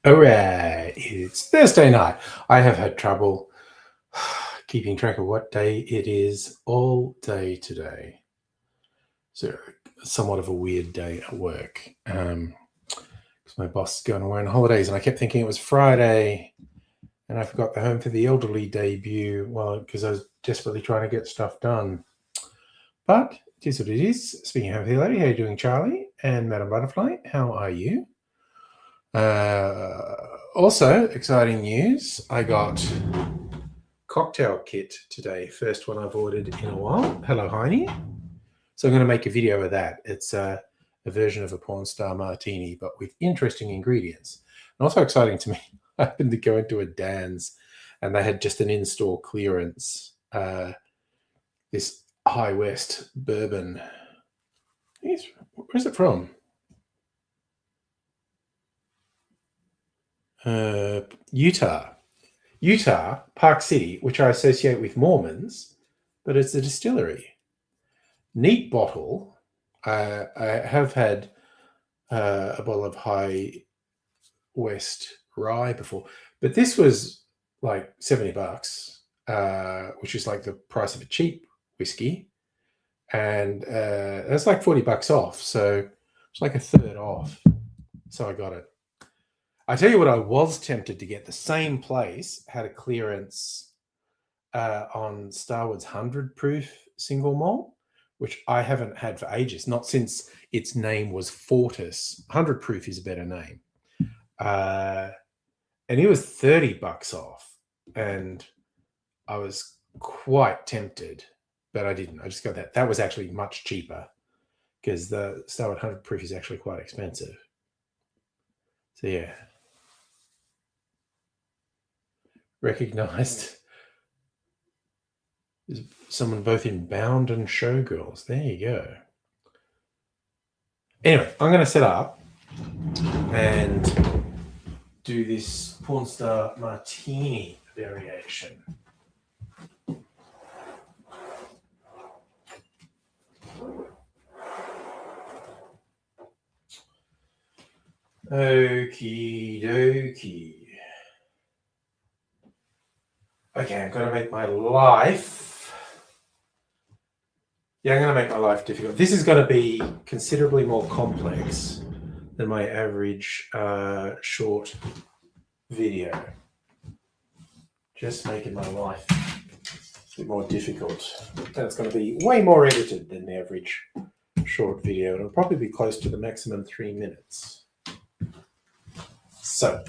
Alright, it's Thursday night. I have had trouble keeping track of what day it is all day today. So somewhat of a weird day at work. Because my boss is going away on holidays and I kept thinking it was Friday and I forgot the Home for the Elderly debut, well, because I was desperately trying to get stuff done. But it is what it is. Speaking of Home for the Lady, how are you doing, Charlie? And Madam Butterfly, how are you? Also, exciting news, I got cocktail kit today. First one I've ordered in a while. Hello, Heine. So I'm going to make a video of that. It's a version of a porn star martini, but with interesting ingredients. And also exciting to me, I happened to go into a Dan's and they had just an in-store clearance. This High West bourbon. Where's it from? Utah, Park City, which I associate with Mormons, but it's a distillery. Neat bottle. I have had a bottle of High West rye before, but this was like $70, which is like the price of a cheap whiskey, and that's like $40 off. So it's like a third off. So I got it. I tell you what, I was tempted to get. The same place had a clearance on Starwood's 100 proof single malt, which I haven't had for ages, not since its name was Fortis. 100 proof is a better name. And it was $30 off. And I was quite tempted, but I didn't. I just got that. That was actually much cheaper because the Starwood 100 proof is actually quite expensive. So, yeah. Recognized as someone both in Bound and Showgirls. There you go. Anyway, I'm going to set up and do this porn star martini variation. Okie dokie. Okay, I'm going to make my life... Yeah, I'm going to make my life difficult. This is going to be considerably more complex than my average short video. Just making my life a bit more difficult. And it's going to be way more edited than the average short video. It'll probably be close to the maximum 3 minutes. So...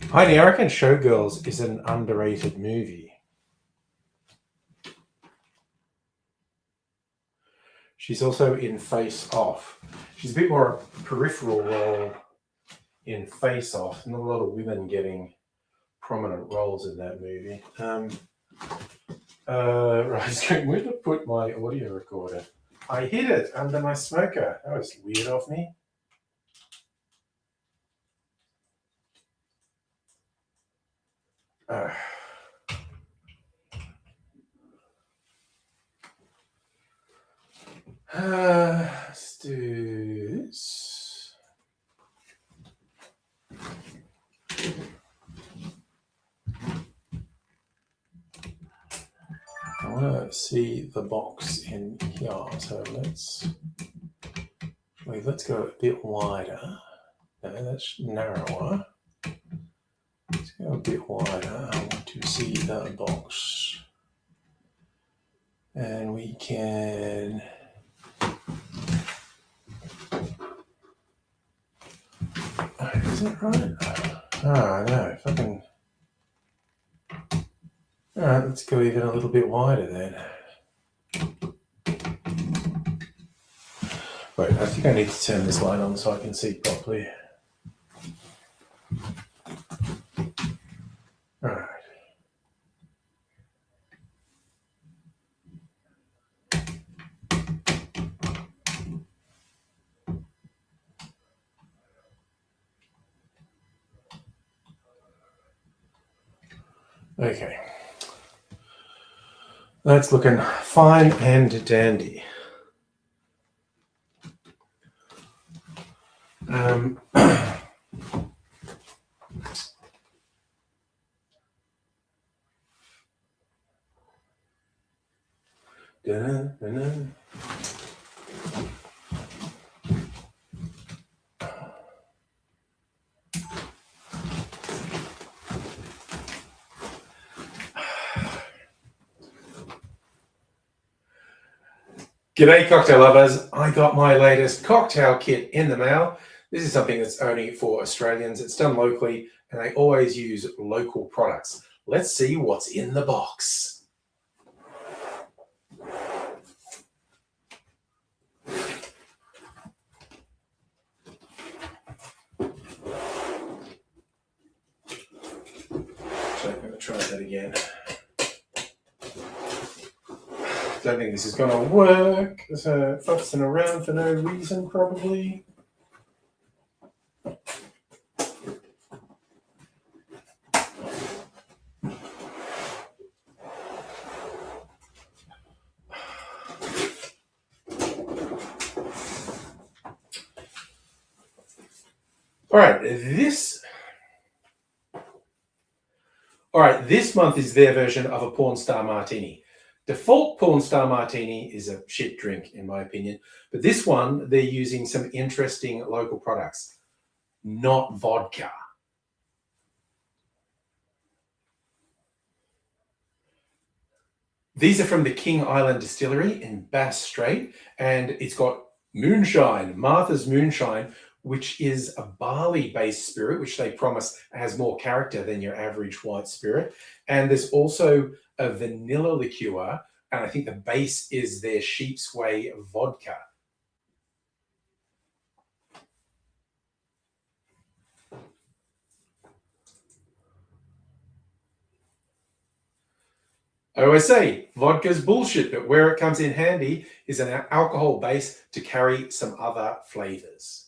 Heidi, I reckon Showgirls is an underrated movie. She's also in Face Off. She's a bit more peripheral role in Face Off. Not a lot of women getting prominent roles in that movie. Right, where did I put my audio recorder? I hid it under my smoker. That was weird of me. Let's do this. I want to see the box in here, so let's go a bit wider. No, that's narrower. Let's go a bit wider. I want to see the box. And we can that right? Oh, no, fucking... Alright, let's go even a little bit wider then. Wait, I think I need to turn this light on so I can see properly. Alright. Okay. That's looking fine and dandy. G'day cocktail lovers, I got my latest cocktail kit in the mail. This is something that's only for Australians. It's done locally and they always use local products. Let's see what's in the box. Actually, I'm going to try that again. Don't think this is going to work. So fussing around for no reason, probably. All right, this month is their version of a porn star martini. Default porn star martini is a shit drink, in my opinion. But this one, they're using some interesting local products, not vodka. These are from the King Island Distillery in Bass Strait, and it's got moonshine, Martha's Moonshine, which is a barley-based spirit, which they promise has more character than your average white spirit. And there's also a vanilla liqueur, and I think the base is their Sheep's Way vodka. I always say vodka's bullshit, but where it comes in handy is an alcohol base to carry some other flavors.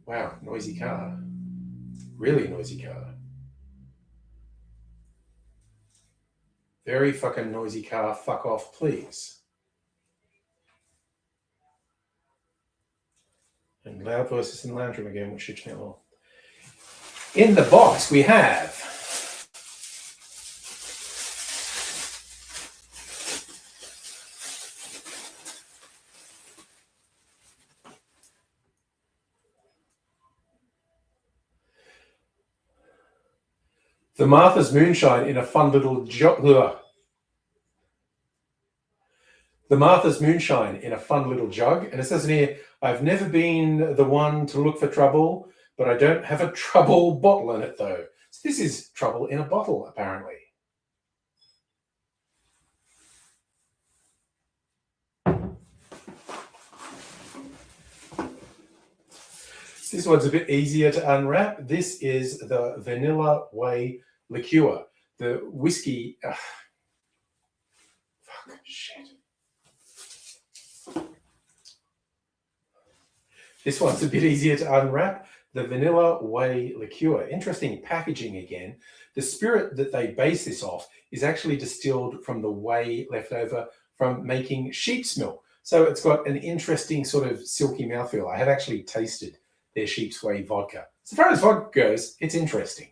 Wow, noisy car. Really noisy car. Very fucking noisy car. Fuck off, please. And loud voices in the lounge room again, which shoots me all. In the box, we have the Martha's Moonshine in a fun little jug. The Martha's Moonshine in a fun little jug. And it says in here, I've never been the one to look for trouble, but I don't have a trouble bottle in it though. So this is trouble in a bottle, apparently. This one's a bit easier to unwrap. This is the Vanilla Way liqueur. The whiskey. Fuck, shit. This one's a bit easier to unwrap. The Vanilla Way liqueur. Interesting packaging again. The spirit that they base this off is actually distilled from the whey left over from making sheep's milk. So it's got an interesting sort of silky mouthfeel. I have actually tasted their Sheep's Way vodka. So far as vodka goes, it's interesting.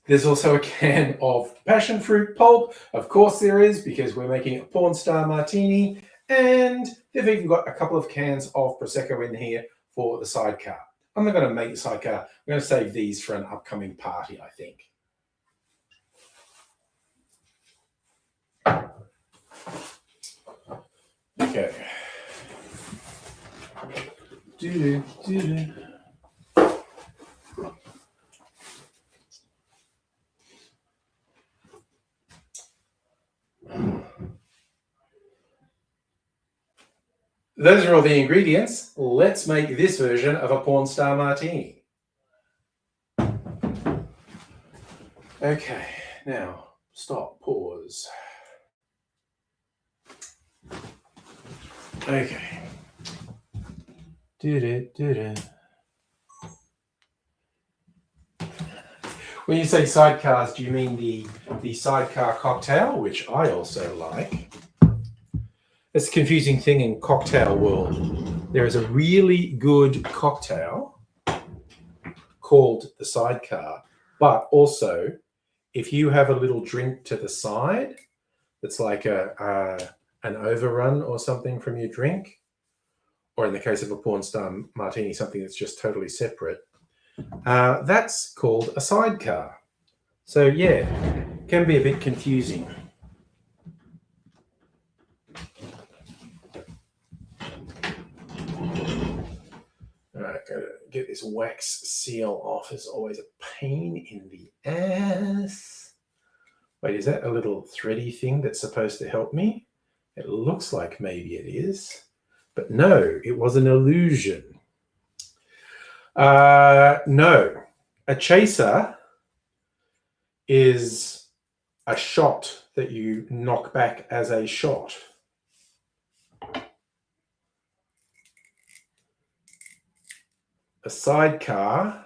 There's also a can of passion fruit pulp. Of course there is, because we're making a porn star martini. And they've even got a couple of cans of Prosecco in here for the sidecar. I'm not going to make the sidecar. I'm going to save these for an upcoming party, I think. Okay. Those are all the ingredients. Let's make this version of a porn star martini. Okay, now stop, pause. Okay. When you say sidecars, do you mean the sidecar cocktail, which I also like? It's a confusing thing in cocktail world. There is a really good cocktail called the sidecar, but also if you have a little drink to the side that's like an overrun or something from your drink, or in the case of a porn star martini, something that's just totally separate, that's called a sidecar. So yeah, can be a bit confusing. All right, gotta get this wax seal off. It's always a pain in the ass. Wait, is that a little thready thing that's supposed to help me? It looks like maybe it is, but no, it was an illusion. No, a chaser is a shot that you knock back as a shot. A sidecar,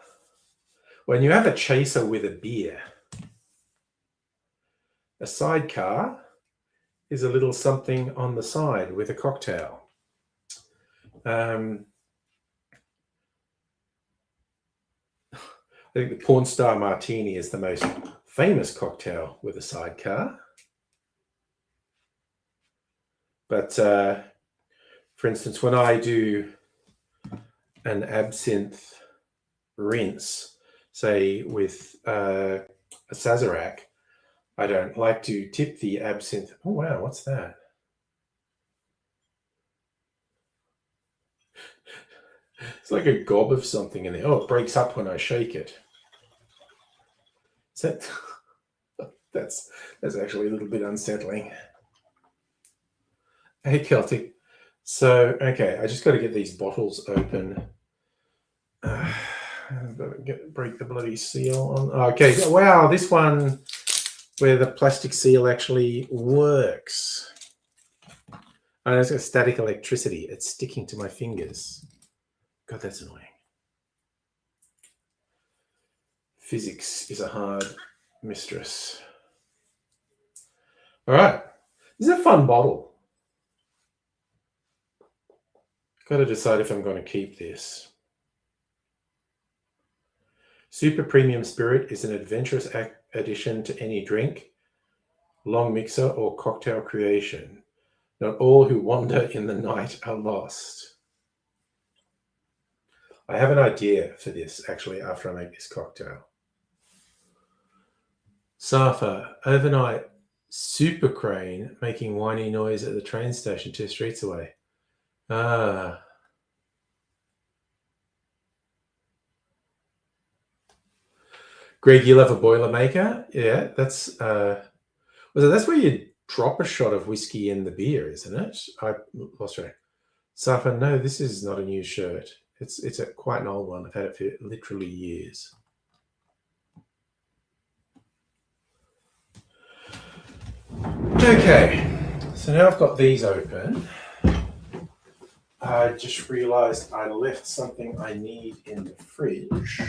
when you have a chaser with a beer, a sidecar is a little something on the side with a cocktail. I think the porn star martini is the most famous cocktail with a sidecar. But for instance, when I do an absinthe rinse, say with a Sazerac, I don't like to tip the absinthe. Oh wow, what's that? It's like a gob of something in there. Oh, it breaks up when I shake it. Is that that's actually a little bit unsettling. Hey Celtic. So okay, I just got to get these bottles open. I've got to break the bloody seal on. Okay, wow, this one where the plastic seal actually works. And it's got static electricity. It's sticking to my fingers. God, that's annoying. Physics is a hard mistress. All right, this is a fun bottle. Got to decide if I'm going to keep this. Super Premium Spirit is an adventurous addition to any drink, long mixer, or cocktail creation. Not all who wander in the night are lost. I have an idea for this, actually, after I make this cocktail. Safa, overnight super crane making whiny noise at the train station 2 streets away. Ah. Greg, you love a Boilermaker? Yeah, that's that's where you drop a shot of whiskey in the beer, isn't it? I lost track. Safa, no, this is not a new shirt. It's quite an old one. I've had it for literally years. Okay, so now I've got these open. I just realized I left something I need in the fridge.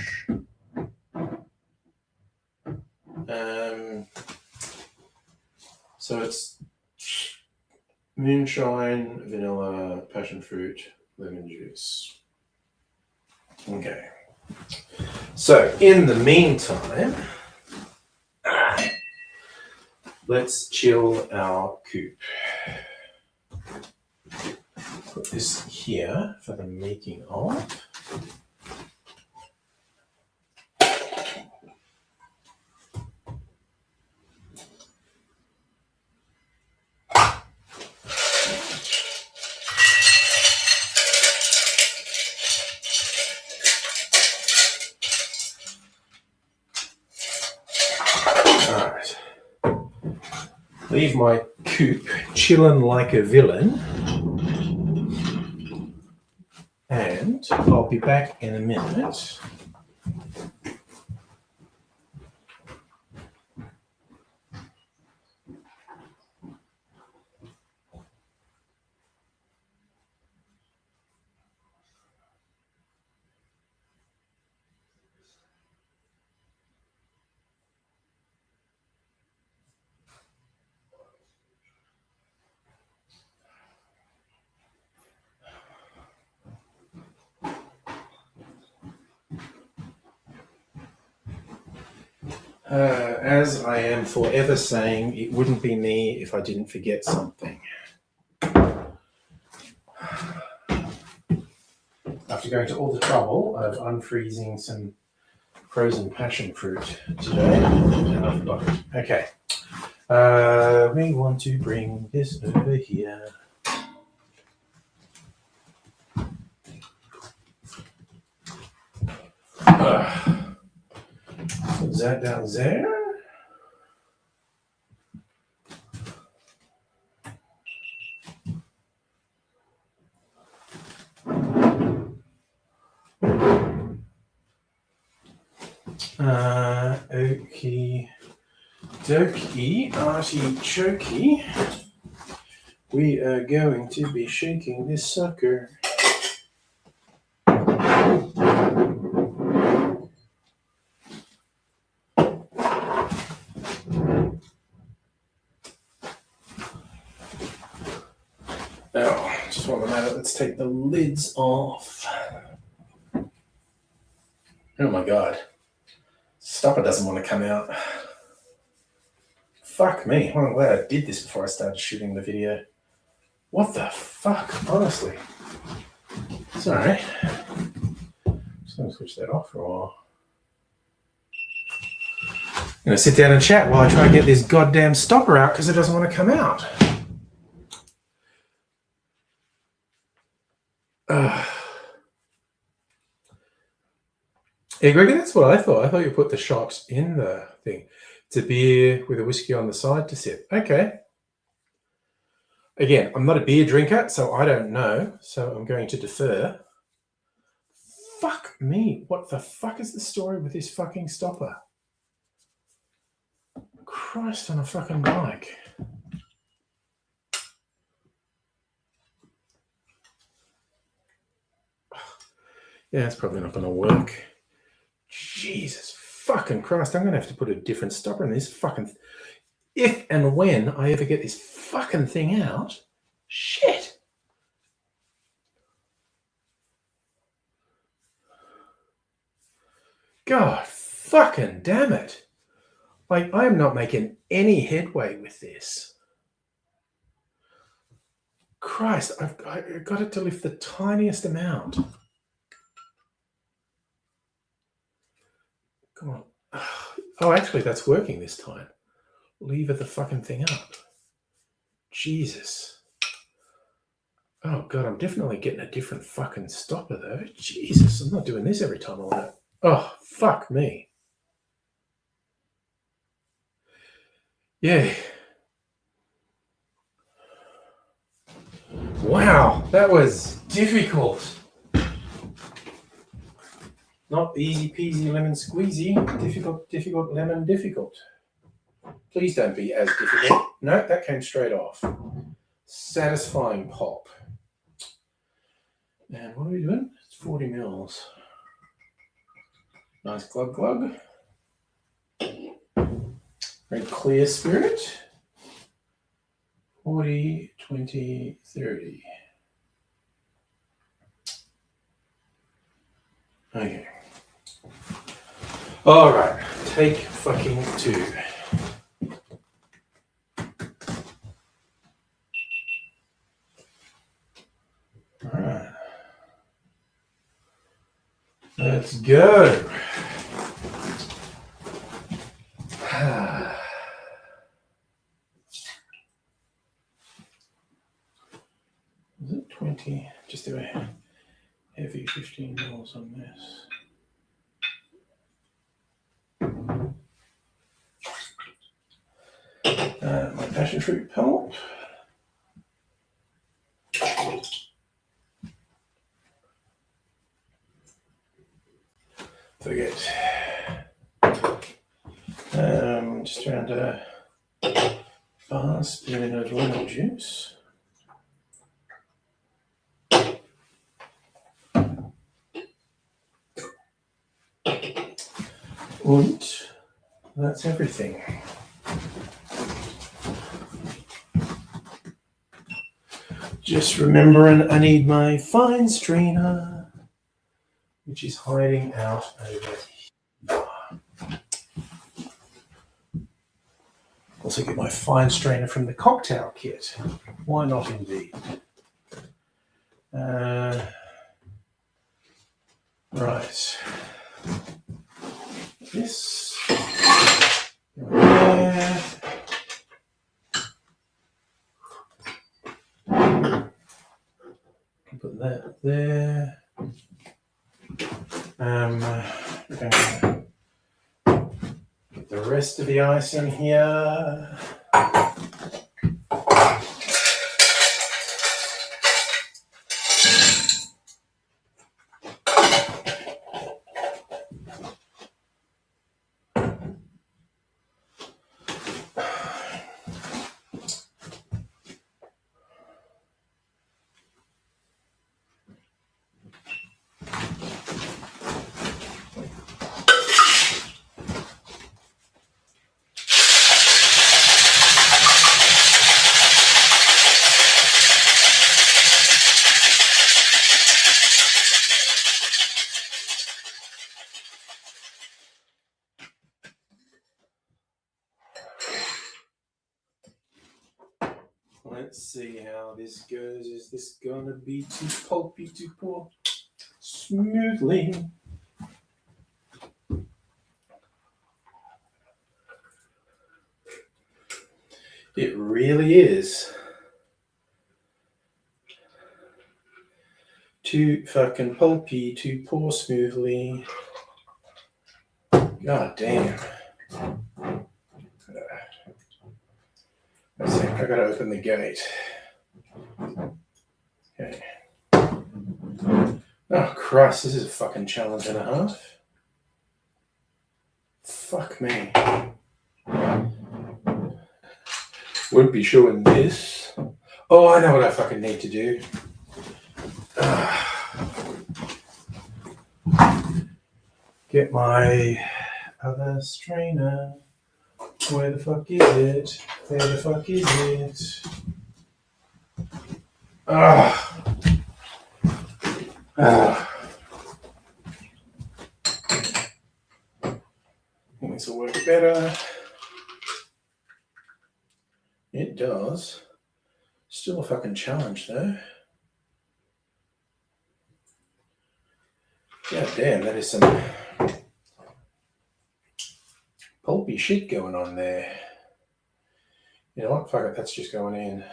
So it's moonshine, vanilla, passion fruit, lemon juice. Okay. So in the meantime, let's chill our coupe. Put this here for the making of. Alright. Leave my coop chilling like a villain. And I'll be back in a minute. As I am forever saying, it wouldn't be me if I didn't forget something. After going to all the trouble of unfreezing some frozen passion fruit today, and I forgot it. Okay. We want to bring this over here. Put that down there. Okie dokie, artichokey. We are going to be shaking this sucker. Now, just while I'm at it, let's take the lids off. Oh my god. Stopper doesn't want to come out. Fuck me. Well, I'm glad I did this before I started shooting the video. What the fuck? Honestly. Sorry. Just going to switch that off for a while. I'm going to sit down and chat while I try and get this goddamn stopper out because it doesn't want to come out. Yeah, Gregor, that's what I thought. I thought you put the shot in the thing. It's a beer with a whiskey on the side to sip. Okay. Again, I'm not a beer drinker, so I don't know. So I'm going to defer. Fuck me. What the fuck is the story with this fucking stopper? Christ on a fucking bike. Yeah, it's probably not going to work. Jesus fucking Christ. I'm going to have to put a different stopper in this fucking... If and when I ever get this fucking thing out. Shit. God fucking damn it. Like, I am not making any headway with this. Christ, I've got it to lift the tiniest amount. Come on. Oh, actually, that's working this time. Lever the fucking thing up. Jesus. Oh, God, I'm definitely getting a different fucking stopper, though. Jesus, I'm not doing this every time I want it. Oh, fuck me. Yeah. Wow, that was difficult. Not easy peasy lemon squeezy. Difficult lemon difficult. Please don't be as difficult. No, that came straight off. Satisfying pop. And what are we doing? It's 40 mils. Nice glug glug. Very clear spirit. 40, 20, 30. Okay. All right. Take fucking 2. Let's go. Is it 20? Just do a heavy 15 mils on this. My passion fruit pulp. Forget. Just around a bar spoon of lemon juice. And that's everything. Just remembering I need my fine strainer, which is hiding out over here. Also get my fine strainer from the cocktail kit. Why not indeed? Right. This. There. Put that there. We're going to put the rest of the ice in here. Let's see how this goes. Is this gonna be too pulpy to pour smoothly? It really is. Too fucking pulpy to pour smoothly. God damn. I think I gotta open the gate. Okay. Oh Christ, this is a fucking challenge and a half. Fuck me. Won't be showing this. Oh, I know what I fucking need to do. Get my other strainer. Where the fuck is it? Where the fuck is it? Ah. I think this will work better. It does. Still a fucking challenge though. God damn, that is some pulpy shit going on there. You know what? Fuck it, that's just going in.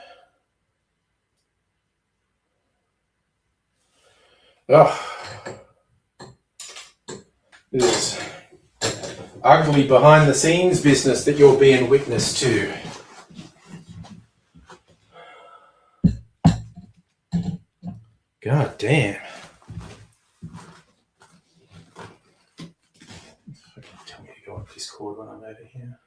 Oh. This is ugly behind the scenes business that you're being witness to. God damn. Tell me to go up this cord when I'm over here.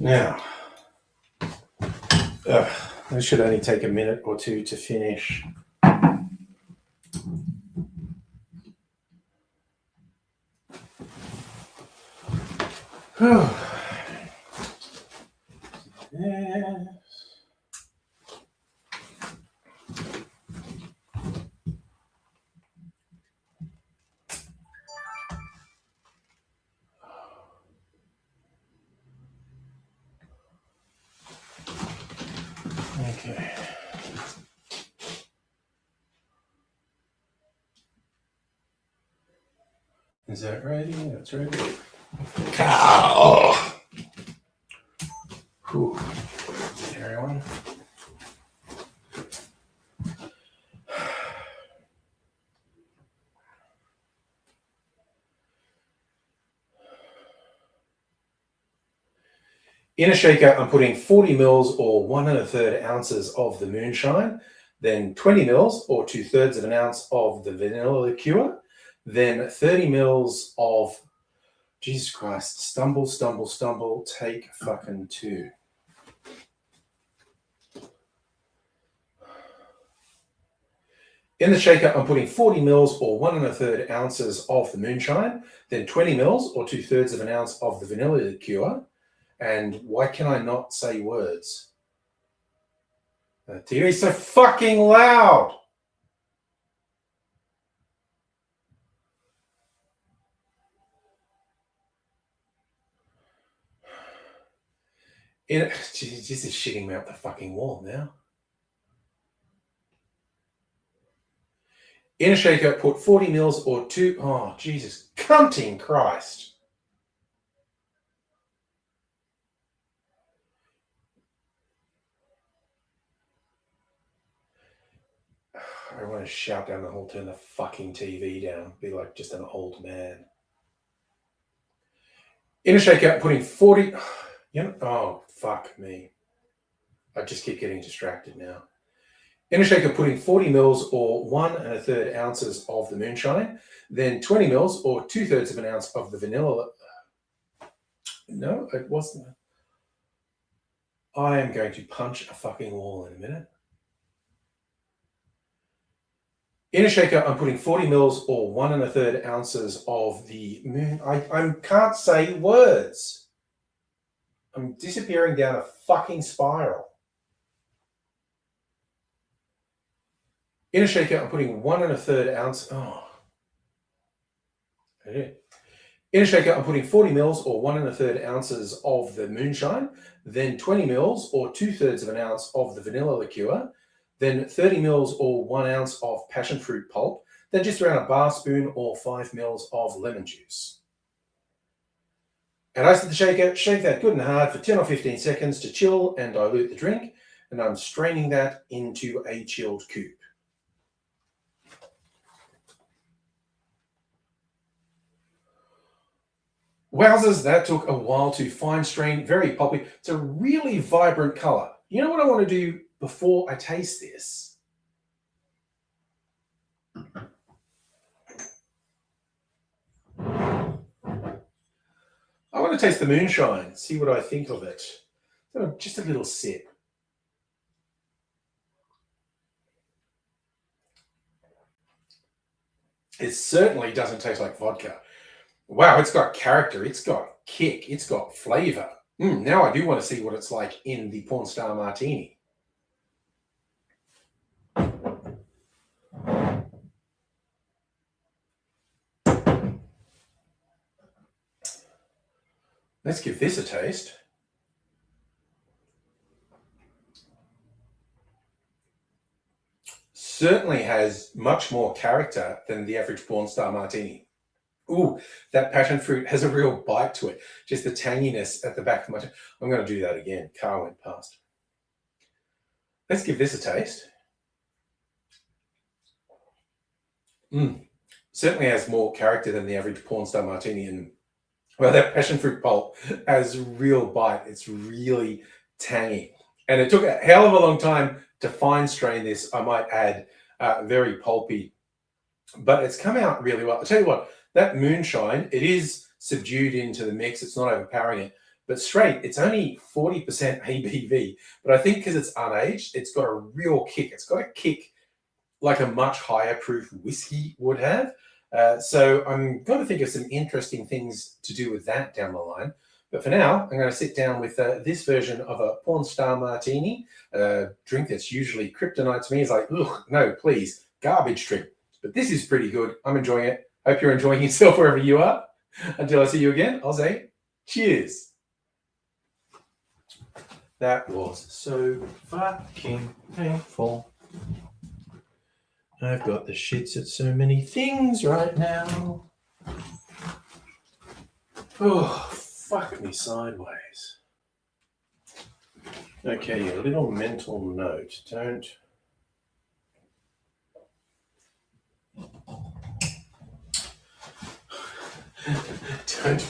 Now, this should only take a minute or two to finish. Yes. Is that ready? That's ready. Oh. Whew. Everyone. In a shaker, I'm putting 40 mils or 1 1/3 ounces of the moonshine, then 20 mils or 2/3 of an ounce of the vanilla liqueur, then 30 mils of, Jesus Christ, stumble, stumble, stumble, take fucking 2. In the shaker, I'm putting 40 mils or 1 1/3 ounces of the moonshine, then 20 mils or 2/3 of an ounce of the vanilla liqueur. And why can I not say words? The TV's so fucking loud. This is shitting me up the fucking wall now. In a shaker, put 40 mils or 2. Oh, Jesus. Cunting Christ. I want to shout down the hall, turn the fucking TV down, be like just an old man. In a shaker, putting 40. Oh, fuck me. I just keep getting distracted now. In a shaker, putting 40 mils or 1 1/3 ounces of the moonshine, then 20 mils or 2/3 of an ounce of the vanilla. No, it wasn't. I am going to punch a fucking wall in a minute. In a shaker, I'm putting 40 mils or 1 1/3 ounces of the moon. I can't say words. I'm disappearing down a fucking spiral. In a shaker, I'm putting 1 1/3 ounce. Oh. Okay. In a shaker, I'm putting 40 mils or 1 1/3 ounces of the moonshine, then 20 mils or 2/3 of an ounce of the vanilla liqueur, then 30 mils or 1 ounce of passion fruit pulp, then just around a bar spoon or 5 mils of lemon juice. And I set the shaker, shake that good and hard for 10 or 15 seconds to chill and dilute the drink, and I'm straining that into a chilled coupe. Wowzers, that took a while to fine strain, very poppy. It's a really vibrant color. You know what I want to do before I taste this? I want to taste the moonshine, see what I think of it. So just a little sip. It certainly doesn't taste like vodka. Wow, it's got character, it's got kick, it's got flavor. Now I do want to see what it's like in the Porn Star Martini. Let's give this a taste. Certainly has much more character than the average Porn Star Martini. Ooh, that passion fruit has a real bite to it. Just the tanginess at the back of my tongue. I'm going to do that again. Car went past. Let's give this a taste. Certainly has more character than the average Porn Star Martini. And well, that passion fruit pulp has a real bite. It's really tangy. And it took a hell of a long time to fine strain this. I might add very pulpy, but it's come out really well. I'll tell you what, that moonshine, it is subdued into the mix. It's not overpowering it, but straight, it's only 40% ABV. But I think because it's unaged, it's got a real kick. It's got a kick like a much higher proof whiskey would have. So I'm going to think of some interesting things to do with that down the line. But for now, I'm going to sit down with this version of a Porn Star Martini, a drink that's usually kryptonite to me. It's like, ugh, no, please, garbage drink. But this is pretty good. I'm enjoying it. Hope you're enjoying yourself wherever you are. Until I see you again, I'll say cheers. That was so fucking painful. I've got the shits at so many things right now. Oh, fuck me sideways. Okay, a little mental note. Don't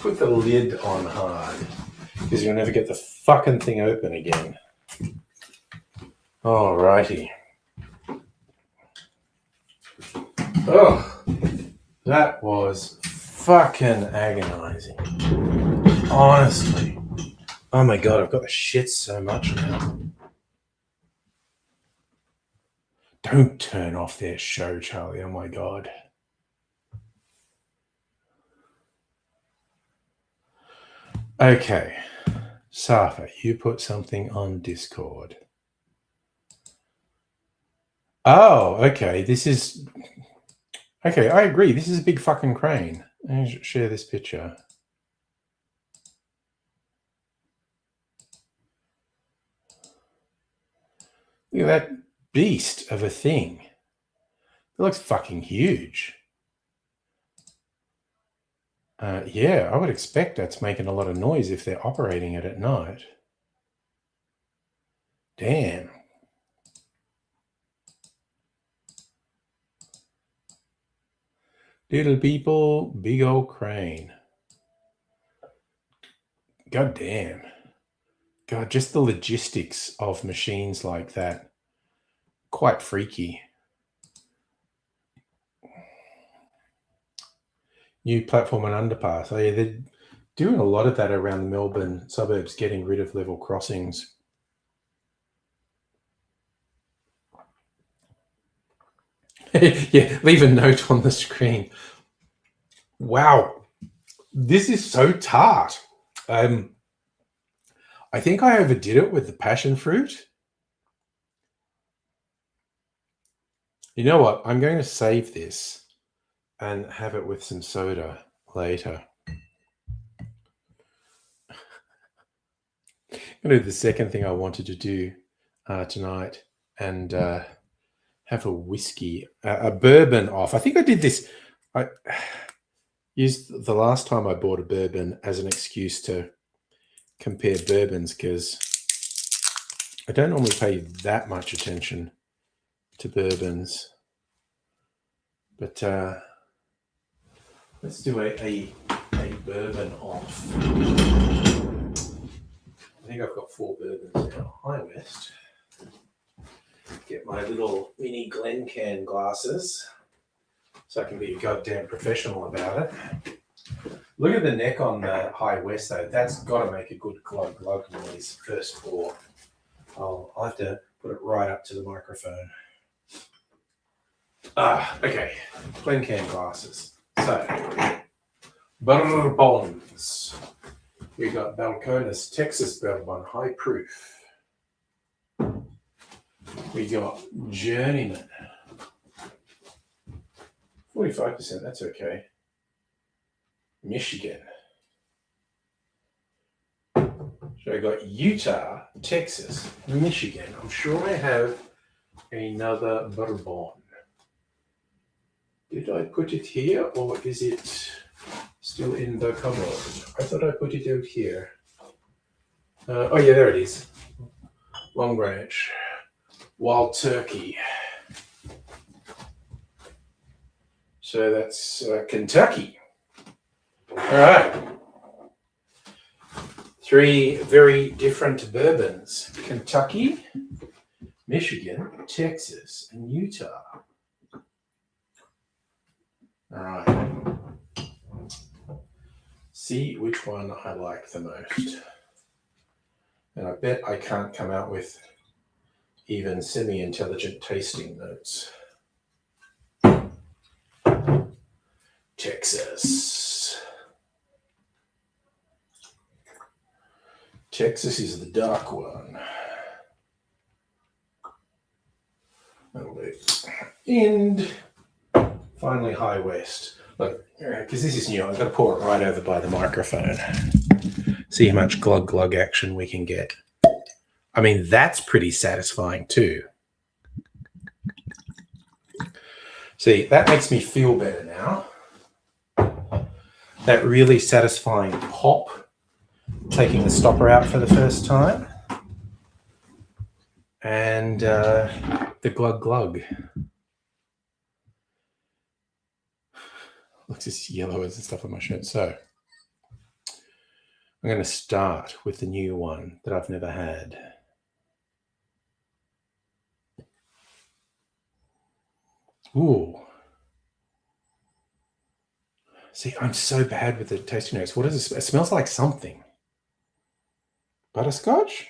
put the lid on hard, because you'll never get the fucking thing open again. Alrighty. Oh, that was fucking agonizing. Honestly. Oh my god, I've got the shit so much now. Don't turn off their show, Charlie. Oh my god. Okay. Safa, you put something on Discord. Oh, okay. This is... Okay, I agree. This is a big fucking crane. Let me share this picture. Look at that beast of a thing. It looks fucking huge. Yeah, I would expect that's making a lot of noise if they're operating it at night. Damn. Little people, big old crane. God damn. God, just the logistics of machines like that. Quite freaky. New platform and underpass. Oh yeah, they're doing a lot of that around the Melbourne suburbs, getting rid of level crossings. Yeah, leave a note on the screen. Wow, this is so tart. I think I overdid it with the passion fruit. You know what? I'm going to save this and have it with some soda later. I'm going to do the second thing I wanted to do tonight and have a whiskey, a bourbon off. I think I did this. I used the last time I bought a bourbon as an excuse to compare bourbons, because I don't normally pay that much attention to bourbons. But let's do a bourbon off. I think I've got 4 bourbons now. Hi, West. Get my little mini Glencairn glasses so I can be a goddamn professional about it. Look at the neck on the High West, though. That's got to make a good glug glug noise first pour. I'll have to put it right up to the microphone. Okay. Glencairn glasses. So, bourbons. We got Balcones Texas Bourbon High Proof. We got Journeyman. 45%, that's okay. Michigan. So I got Utah, Texas, Michigan. I'm sure I have another bourbon. Did I put it here, or is it still in the cupboard? I thought I put it out here. Oh yeah, there it is. Long Branch. Wild Turkey. So that's Kentucky. All right. 3 very different bourbons. Kentucky, Michigan, Texas, and Utah. All right. See which one I like the most. And I bet I can't come out with even semi-intelligent tasting notes. Texas. Texas is the dark one. That'll do. And finally, High West. Look, because this is new, I've got to pour it right over by the microphone. See how much glug glug action we can get. I mean, that's pretty satisfying too. See, that makes me feel better now. that really satisfying pop, taking the stopper out for the first time. And the glug glug. Looks as yellow as the stuff on my shirt. So I'm going to start with the new one that I've never had. Ooh. See, I'm so bad with the tasting notes. What is it? It smells like something. Butterscotch?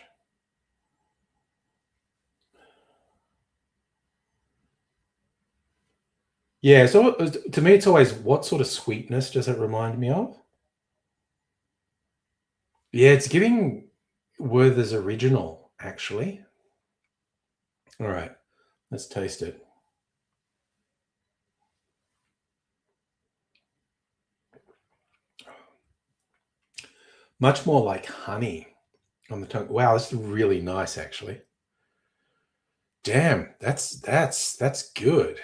Yeah, so to me, it's always, what sort of sweetness does it remind me of? Yeah, it's giving Werther's Original, actually. All right, let's taste it. Much more like honey on the tongue. Wow, this is really nice, actually. Damn, that's good.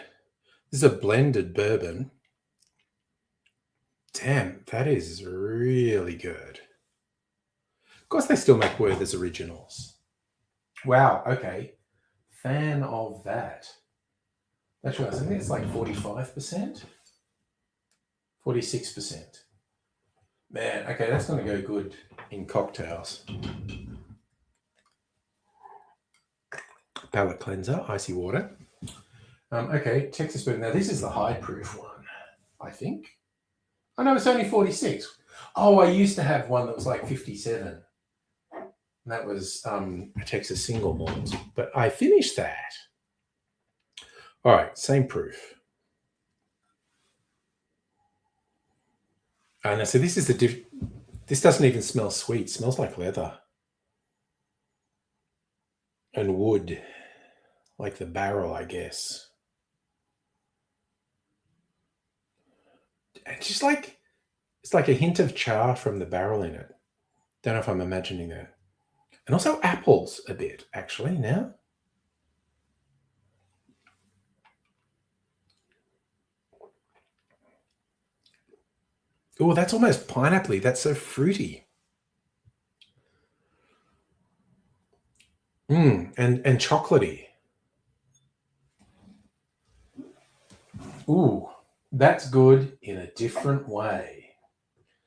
This is a blended bourbon. Damn, that is really good. Of course, they still make Werther's Originals. Wow, okay. Fan of that. That's right, I think it's like 45%. 46%. Man, okay, that's going to go good in cocktails. Palate cleanser, icy water. Okay, Texas bourbon. Now, this is the high proof one, I think. Oh, no, it's only 46. Oh, I used to have one that was like 57. And that was a Texas single malt. But I finished that. All right, same proof. And so this is the this doesn't even smell sweet. It smells like leather and wood, like the barrel, I guess. And just like, it's like a hint of char from the barrel in it. Don't know if I'm imagining that. And also apples a bit, actually, now. Oh, that's almost pineapple-y. That's so fruity. And chocolatey. Ooh, that's good in a different way.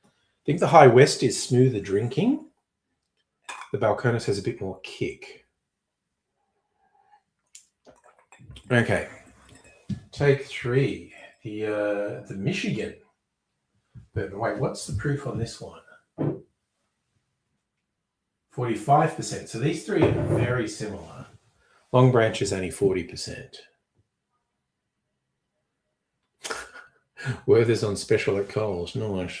I think the High West is smoother drinking. The Balcones has a bit more kick. Okay, take 3. The Michigan bourbon. Wait, what's the proof on this one? 45%. So these three are very similar. Long Branch is only 40%. Werther's on special at Coles. Nice.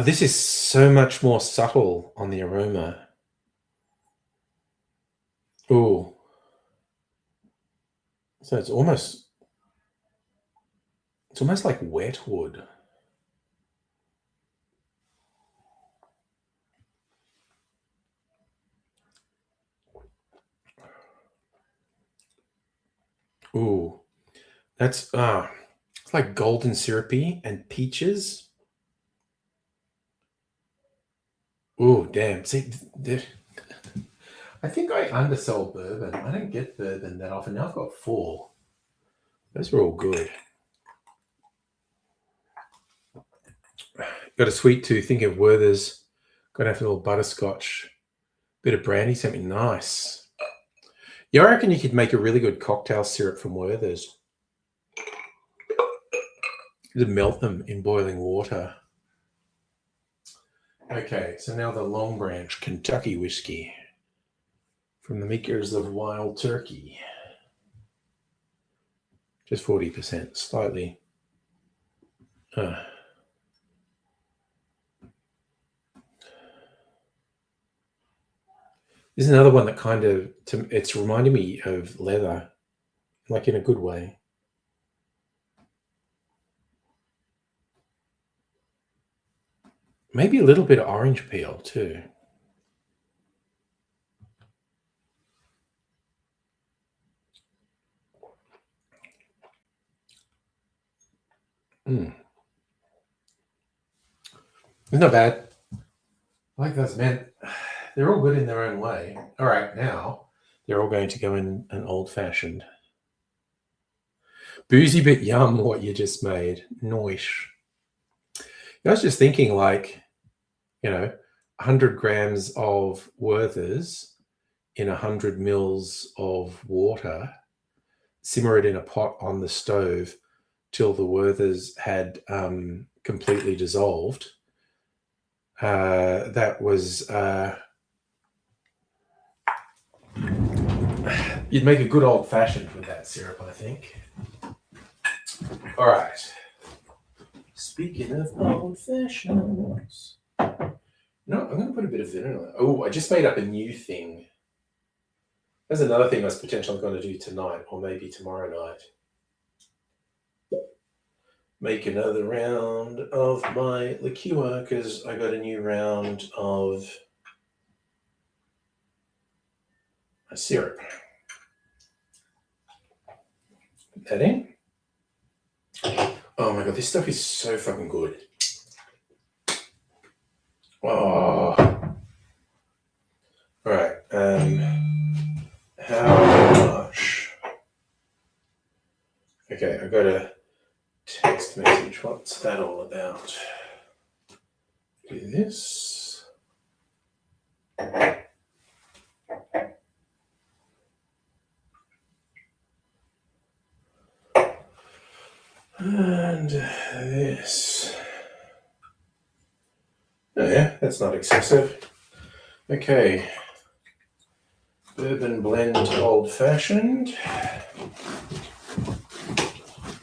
This is so much more subtle on the aroma. Ooh. So it's almost like wet wood. Ooh. That's it's like golden syrupy and peaches. Ooh, damn. See, I think I undersell bourbon. I don't get bourbon that often. Now I've got 4. Those are all good. Got a sweet tooth. Think of Werther's. Got to have a little butterscotch. Bit of brandy, something nice. Yeah, I reckon you could make a really good cocktail syrup from Werther's. You could melt them in boiling water. Okay, so now the Long Branch Kentucky whiskey from the makers of Wild Turkey. Just 40%, slightly. This is another one that kind of, it's reminding me of leather, like in a good way. Maybe a little bit of orange peel too. It's not bad. I like those, man. They're all good in their own way. All right, now they're all going to go in an old-fashioned. Boozy but yum, what you just made. Noish. I was just thinking, like, 100 grams of Werther's in 100 mils of water, simmer it in a pot on the stove till the Werther's had completely dissolved. That was... you'd make a good old-fashioned with that syrup, I think. All right. Speaking of old-fashions... No, I'm going to put a bit of vanilla. Oh, I just made up a new thing. That's another thing I was potentially going to do tonight, or maybe tomorrow night. Make another round of my liqueur, because I got a new round of my syrup. Put that in. Oh my god, this stuff is so fucking good. Oh. All right. How much? Okay, I got a text message. What's that all about? Do this. And this. Oh yeah, that's not excessive. Okay. Bourbon blend old-fashioned.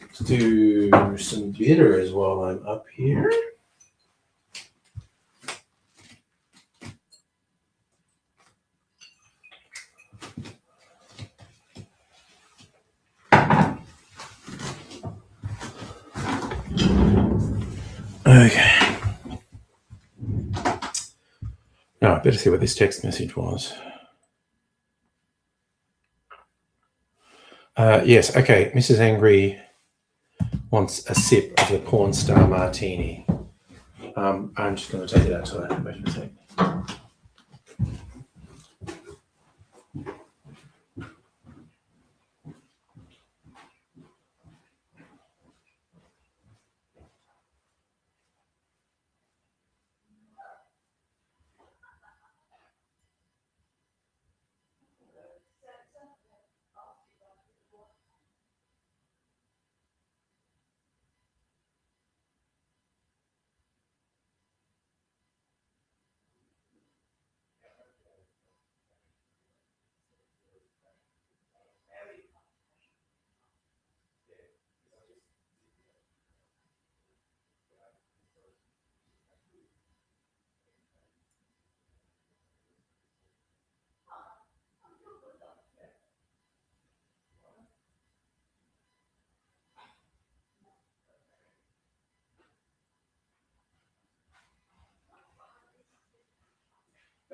Let's do some bitters while I'm up here. Okay. Now I better see what this text message was. Yes, okay. Mrs. Angry wants a sip of the porn star martini. I'm just going to take it out to her. Wait a sec.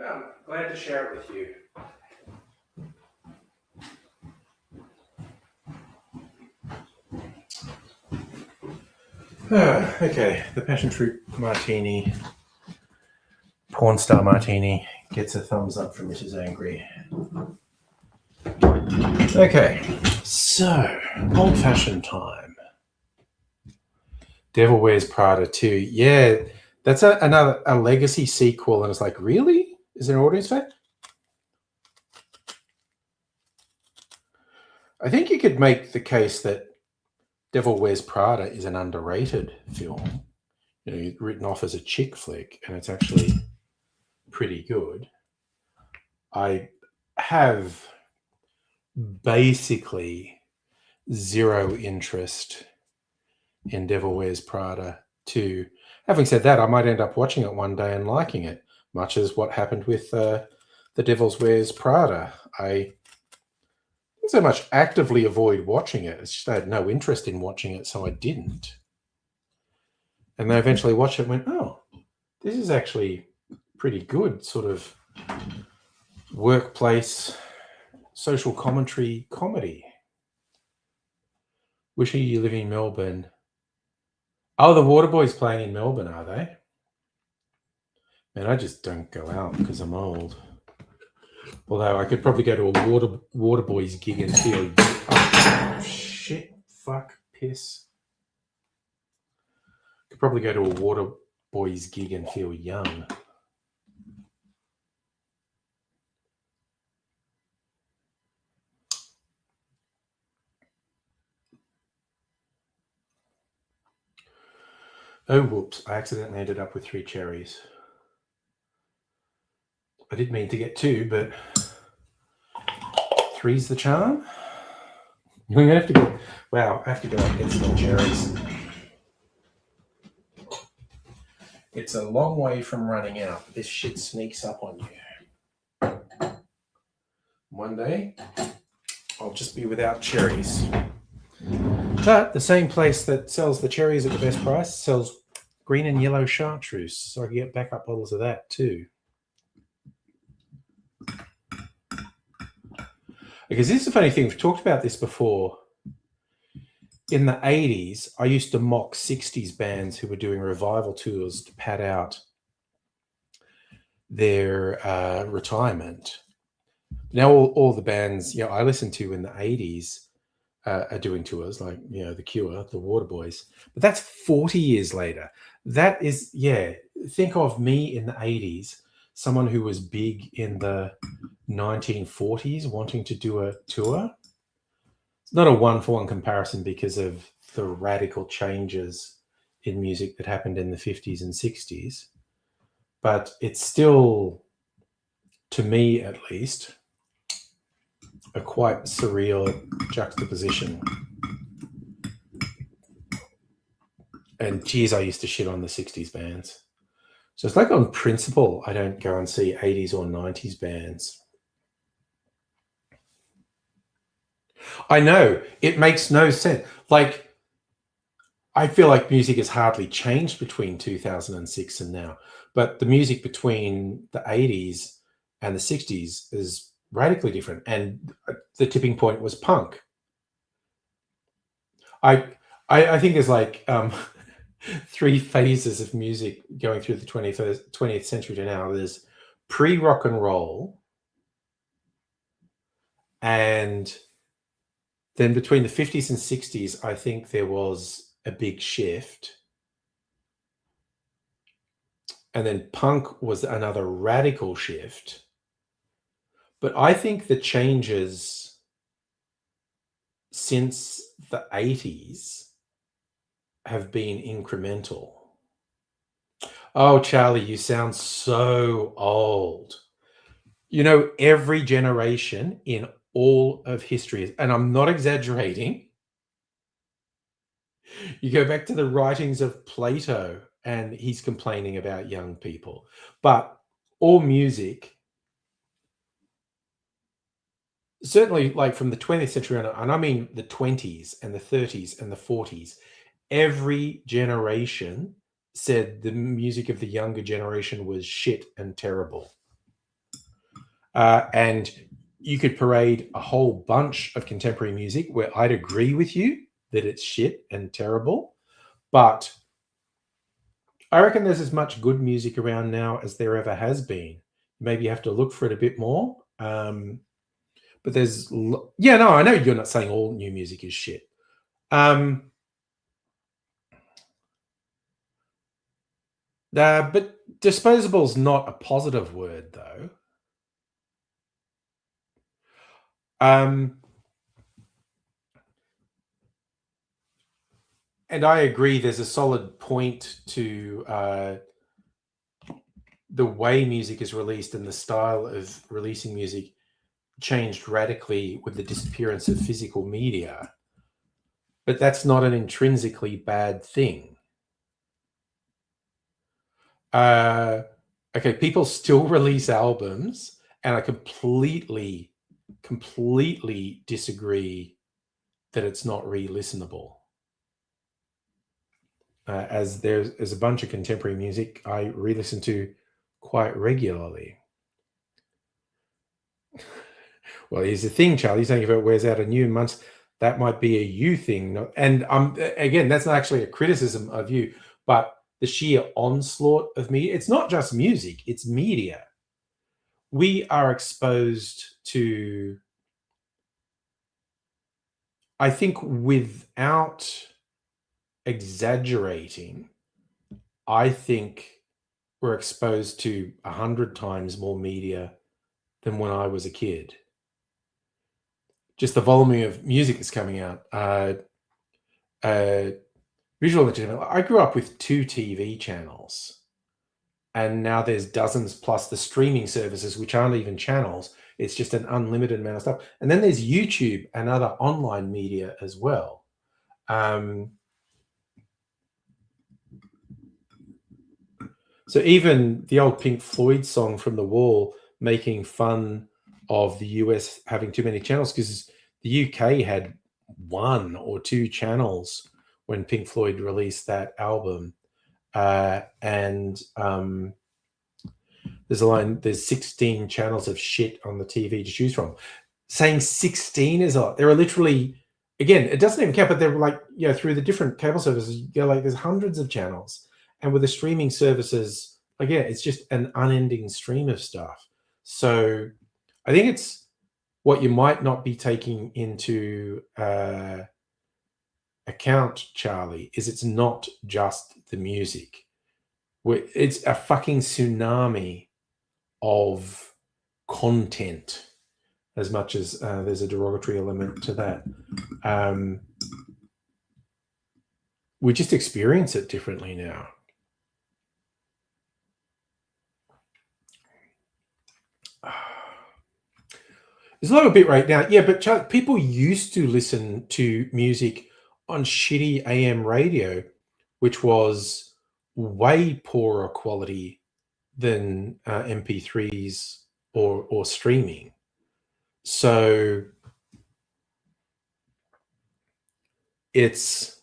I'm glad to share it with you. Okay, the passion fruit martini, porn star martini, gets a thumbs up from Mrs. Angry. Okay, so old-fashioned time. Devil Wears Prada 2. Yeah, that's a legacy sequel, and it's like, really? Is there an audience for that? I think you could make the case that Devil Wears Prada is an underrated film. Written off as a chick flick, and it's actually pretty good. I have basically zero interest in Devil Wears Prada 2. Having said that, I might end up watching it one day and liking it, much as what happened with The Devil Wears Prada. I didn't so much actively avoid watching it, it's just I had no interest in watching it, so I didn't. And then I eventually watched it and went, oh, this is actually pretty good, sort of workplace social commentary comedy. Wishy, you live in Melbourne. Oh, the Waterboys playing in Melbourne, are they? Man, I just don't go out because I'm old. Although I could probably go to a Waterboys gig and feel... Oh, shit, fuck, piss. Could probably go to a Waterboys gig and feel young. Oh, whoops. I accidentally ended up with 3 cherries. I did mean to get 2, but 3's the charm. I'm going to have to go... Wow, I have to go and get some cherries. It's a long way from running out. This shit sneaks up on you. One day, I'll just be without cherries. But the same place that sells the cherries at the best price sells green and yellow chartreuse, so I can get backup bottles of that too. Because this is the funny thing, we've talked about this before. In the 80s, I used to mock 60s bands who were doing revival tours to pad out their retirement. Now all the bands I listened to in the 80s are doing tours, like The Cure, the Waterboys. But that's 40 years later. That is, think of me in the 80s, someone who was big in the 1940s wanting to do a tour. It's not a one-for-one comparison because of the radical changes in music that happened in the 50s and 60s. But it's still, to me at least, a quite surreal juxtaposition. And geez, I used to shit on the 60s bands. So it's like on principle, I don't go and see 80s or 90s bands. I know, it makes no sense. Like, I feel like music has hardly changed between 2006 and now. But the music between the 80s and the 60s is radically different. And the tipping point was punk. I think there's like 3 phases of music going through the 20th century to now. There's pre-rock and roll, and then between the 50s and 60s, I think there was a big shift. And then punk was another radical shift. But I think the changes since the 80s have been incremental. Oh, Charlie, you sound so old. Every generation in all of history, and I'm not exaggerating, you go back to the writings of Plato and he's complaining about young people. But all music, certainly like from the 20th century on, and I mean the 20s and the 30s and the 40s, every generation said the music of the younger generation was shit and terrible. And you could parade a whole bunch of contemporary music where I'd agree with you that it's shit and terrible. But I reckon there's as much good music around now as there ever has been. Maybe you have to look for it a bit more. But there's... Yeah, no, I know you're not saying all new music is shit. But disposable's not a positive word, though. And I agree there's a solid point to the way music is released, and the style of releasing music changed radically with the disappearance of physical media. But that's not an intrinsically bad thing. Okay, people still release albums, and I completely disagree that it's not re-listenable. As there's a bunch of contemporary music I re-listen to quite regularly. Well, here's the thing, Charlie. You're saying if it wears out a new months, that might be a you thing. And again, that's not actually a criticism of you, but the sheer onslaught of media. It's not just music, it's media. We are exposed to, I think, without exaggerating, I think we're exposed to 100 times more media than when I was a kid. Just the volume of music that's coming out. Visual entertainment. I grew up with 2 TV channels, and now there's dozens plus the streaming services, which aren't even channels. It's just an unlimited amount of stuff. And then there's YouTube and other online media as well. So even the old Pink Floyd song From the Wall, making fun of the US having too many channels, because the UK had 1 or 2 channels when Pink Floyd released that album. And there's a line, there's 16 channels of shit on the TV to choose from. Saying 16 is a lot. There are literally, again, it doesn't even count, but they're like, you know, through the different cable services, you go like, there's hundreds of channels. And with the streaming services, again, it's just an unending stream of stuff. So I think it's what you might not be taking into account, Charlie, is it's not just the music. It's a fucking tsunami of content, as much as there's a derogatory element to that. We just experience it differently now. There's a little bit right now. Yeah, but Charlie, people used to listen to music on shitty AM radio, which was way poorer quality than MP3s or streaming. So it's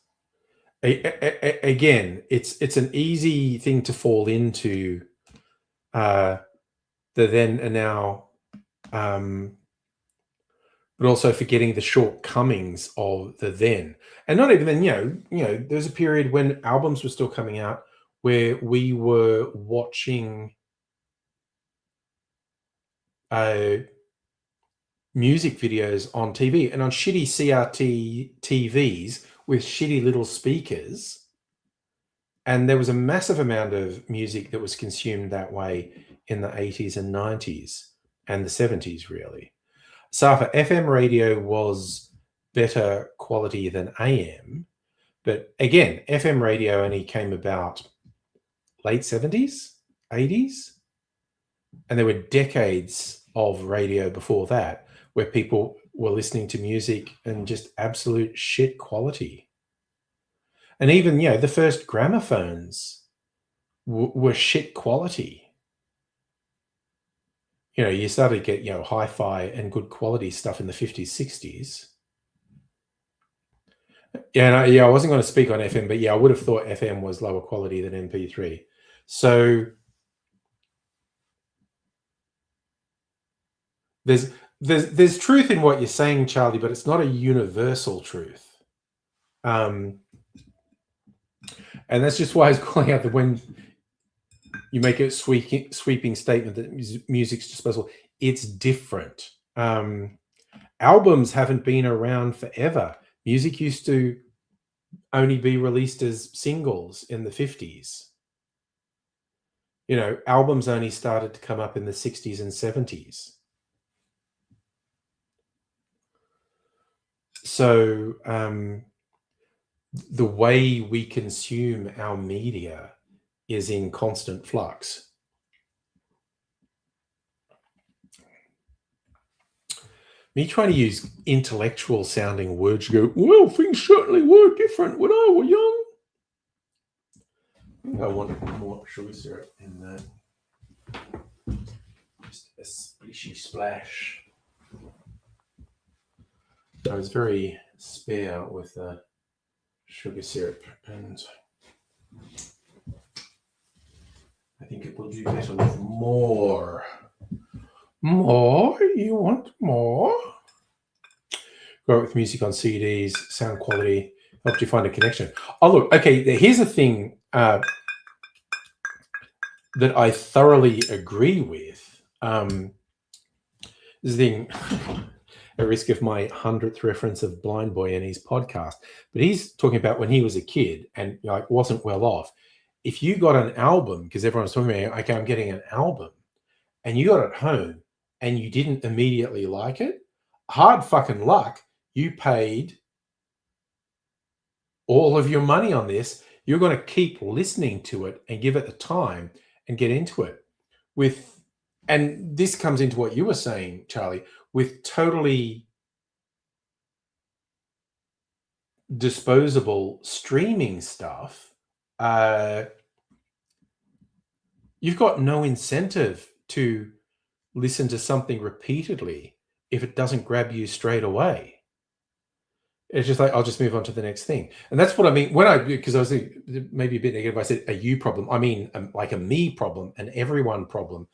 again, it's an easy thing to fall into the then and now, but also forgetting the shortcomings of the then. And not even then, you know, there's a period when albums were still coming out where we were watching music videos on TV and on shitty CRT TVs with shitty little speakers. And there was a massive amount of music that was consumed that way in the 80s and 90s and the 70s, really. So for FM radio was better quality than AM. But again, FM radio only came about late 70s, 80s. And there were decades of radio before that where people were listening to music and just absolute shit quality. And even, you know, the first gramophones were shit quality. You know, you started to get, you know, hi-fi and good quality stuff in the 50s, 60s. Yeah, I wasn't going to speak on FM, but yeah, I would have thought FM was lower quality than MP3. So there's truth in what you're saying, Charlie, but it's not a universal truth. And that's just why I was calling out that when you make a sweeping statement that music's disposable, it's different. Albums haven't been around forever. Music used to only be released as singles in the 50s. You know, albums only started to come up in the 60s and 70s. So the way we consume our media is in constant flux. Me trying to use intellectual sounding words to go, well, things certainly were different when I was young. I think I want more sugar syrup in that. Just a splishy splash. I was very spare with the sugar syrup, and I think it will do better with more. More? You want more? Grow up with music on CDs, sound quality, helped you find a connection. Oh, look, okay, here's a thing that I thoroughly agree with. This thing, at risk of my 100th reference of Blind Boy in his podcast, but he's talking about when he was a kid and like wasn't well off. If you got an album, because everyone's talking about, okay, I'm getting an album, and you got it home and you didn't immediately like it, hard fucking luck, you paid all of your money on this. You're going to keep listening to it and give it the time and get into it with, and this comes into what you were saying, Charlie, with totally disposable streaming stuff. You've got no incentive to listen to something repeatedly if it doesn't grab you straight away. It's just like, I'll just move on to the next thing. And that's what I mean when because I was maybe a bit negative, I said a you problem. I mean, like a me problem, an everyone problem,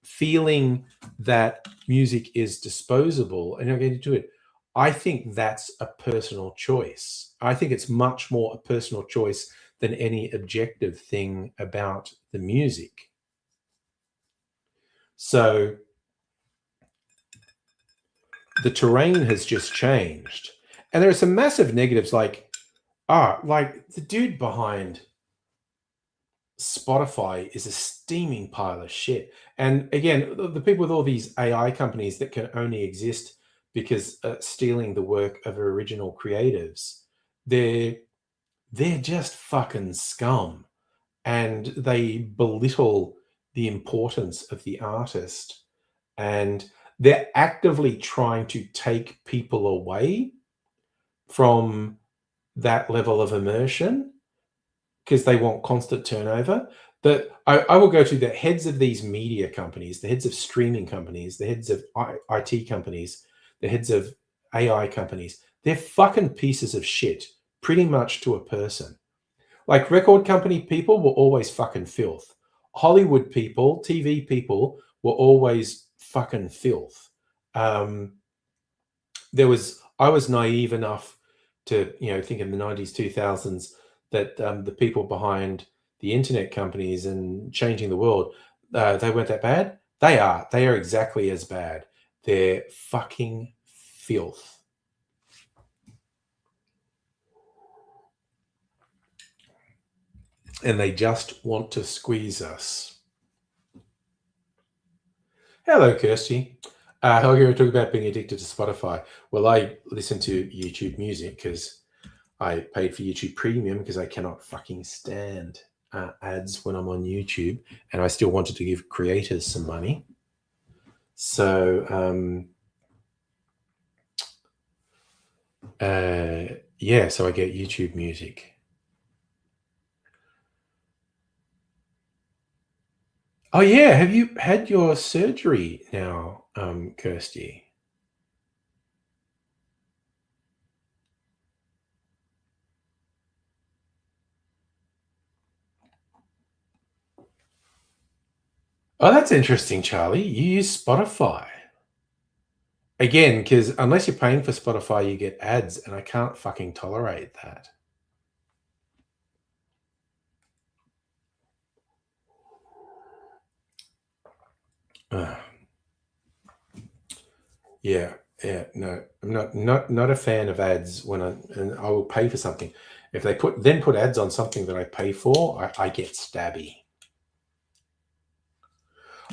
feeling that music is disposable and you're going to do it. I think that's a personal choice. I think it's much more a personal choice than any objective thing about the music. So the terrain has just changed. And there are some massive negatives like the dude behind Spotify is a steaming pile of shit. And again, the people with all these AI companies that can only exist because stealing the work of original creatives, they're just fucking scum. And they belittle the importance of the artist. And they're actively trying to take people away from that level of immersion because they want constant turnover. But I will go to the heads of these media companies, the heads of streaming companies, the heads of IT companies, the heads of AI companies. They're fucking pieces of shit, pretty much to a person. Like record company people were always fucking filth. Hollywood people, TV people were always fucking filth. I was naive enough to, think in the 90s, 2000s, that the people behind the internet companies and changing the world, they weren't that bad. They are exactly as bad. They're fucking filth. And they just want to squeeze us. Hello, Kirsty. How are you talking about being addicted to Spotify? Well, I listen to YouTube Music because I paid for YouTube Premium because I cannot fucking stand ads when I'm on YouTube, and I still wanted to give creators some money. So, so I get YouTube Music. Oh yeah, have you had your surgery now, Kirsty? Oh, that's interesting, Charlie. You use Spotify. Again, because unless you're paying for Spotify, you get ads, and I can't fucking tolerate that. Yeah, no, I'm not a fan of ads and I will pay for something. If they put ads on something that I pay for, I get stabby.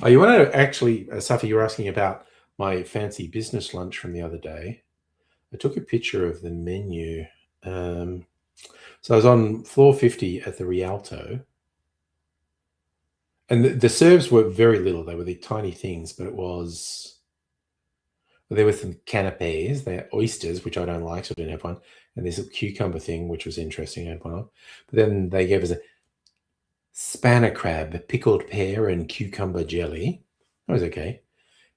Oh, you want to actually, Safi, you were asking about my fancy business lunch from the other day. I took a picture of the menu. So I was on floor 50 at the Rialto. And the serves were very little. They were the tiny things, but there were some canapes. They're oysters, which I don't like, so I didn't have one. And there's a cucumber thing, which was interesting. I had one on. But then they gave us a spanner crab, pickled pear and cucumber jelly. That was okay.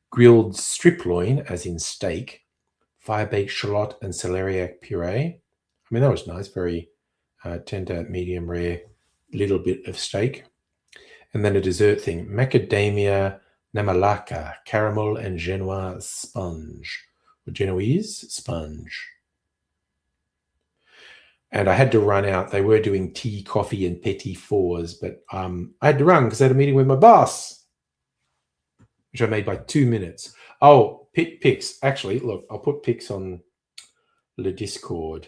Grilled strip loin, as in steak, fire-baked shallot and celeriac puree. I mean, that was nice. Very tender, medium rare, little bit of steak. And then a dessert thing, macadamia namalaka, caramel and genoise sponge, Genoese sponge. And I had to run out. They were doing tea, coffee, and petit fours, but I had to run because I had a meeting with my boss, which I made by 2 minutes. Oh, Pix. Actually, look, I'll put Pix on the Discord.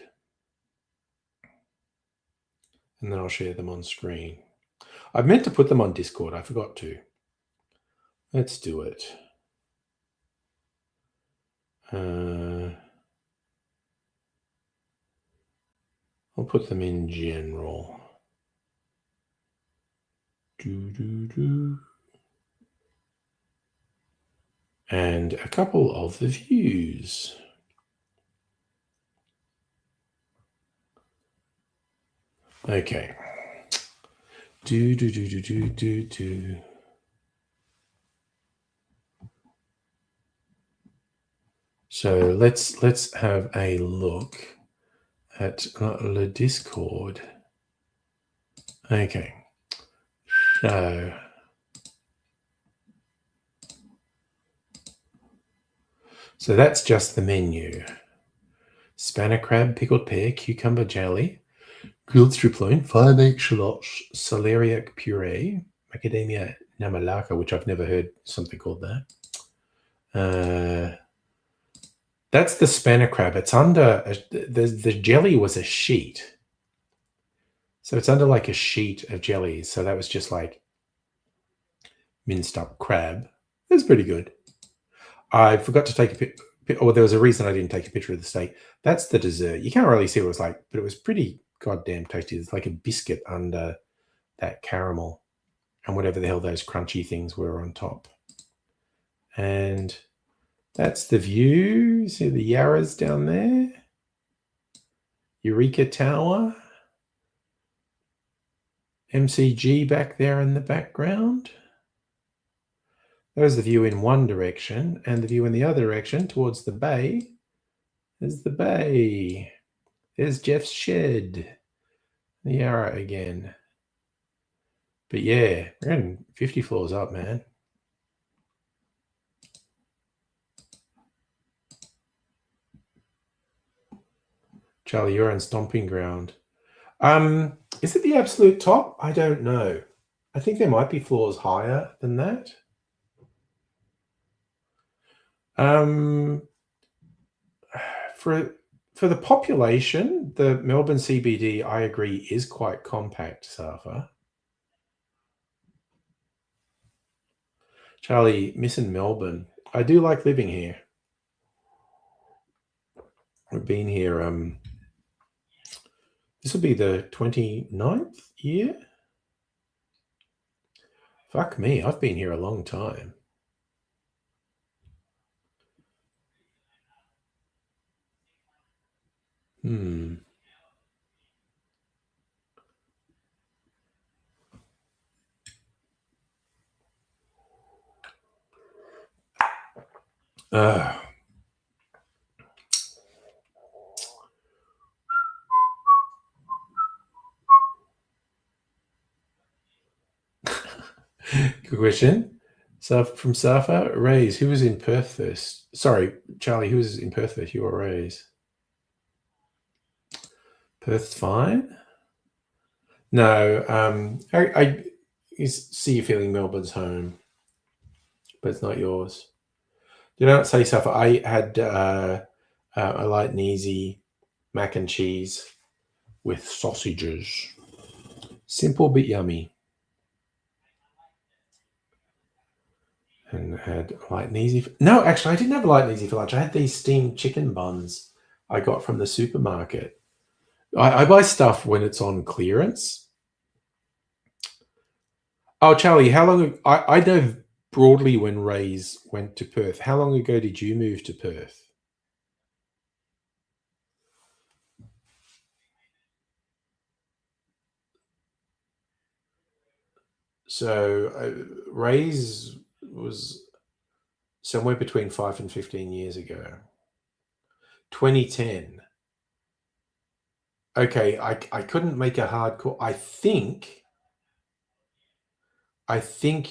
And then I'll share them on screen. I meant to put them on Discord. I forgot to. Let's do it. I'll put them in general. And a couple of the views. Okay. So let's have a look at the Discord. Okay. So that's just the menu. Spanner crab, pickled pear, cucumber jelly, grilled strip loin, fire-baked shallots, celeriac puree, macadamia namalaka, which I've never heard something called that. That's the spanner crab. It's under the jelly was a sheet, so it's under like a sheet of jellies. So that was just like minced up crab. It was pretty good. I forgot to take a picture. Or there was a reason I didn't take a picture of the steak. That's the dessert. You can't really see what it was like, but it was pretty goddamn tasty. It's like a biscuit under that caramel and whatever the hell those crunchy things were on top. And that's the view. See the Yarras down there? Eureka Tower. MCG back there in the background. There's the view in one direction, and the view in the other direction towards the bay. There's the bay. There's Jeff's shed. The Yarra again. But yeah, we're in 50 floors up, man. Charlie, you're on stomping ground. Is it the absolute top? I don't know. I think there might be floors higher than that. For the population, the Melbourne CBD, I agree, is quite compact, Safa. Charlie, missing Melbourne. I do like living here. We've been here, this will be the 29th year. Fuck me, I've been here a long time. Good question. So from Safa, Rays, who was in Perth first? Sorry, Charlie, who was in Perth first? You or Rays? Perth's fine. No, I see you feeling Melbourne's home, but it's not yours. Did I not say Safa? I had a light and easy mac and cheese with sausages. Simple but yummy. And had light and easy. No, actually, I didn't have light and easy for lunch. I had these steamed chicken buns I got from the supermarket. I buy stuff when it's on clearance. Oh, Charlie, how long? I know broadly when Rays went to Perth. How long ago did you move to Perth? So Rays was somewhere between 5 and 15 years ago. 2010. Okay, I couldn't make a hard call. I think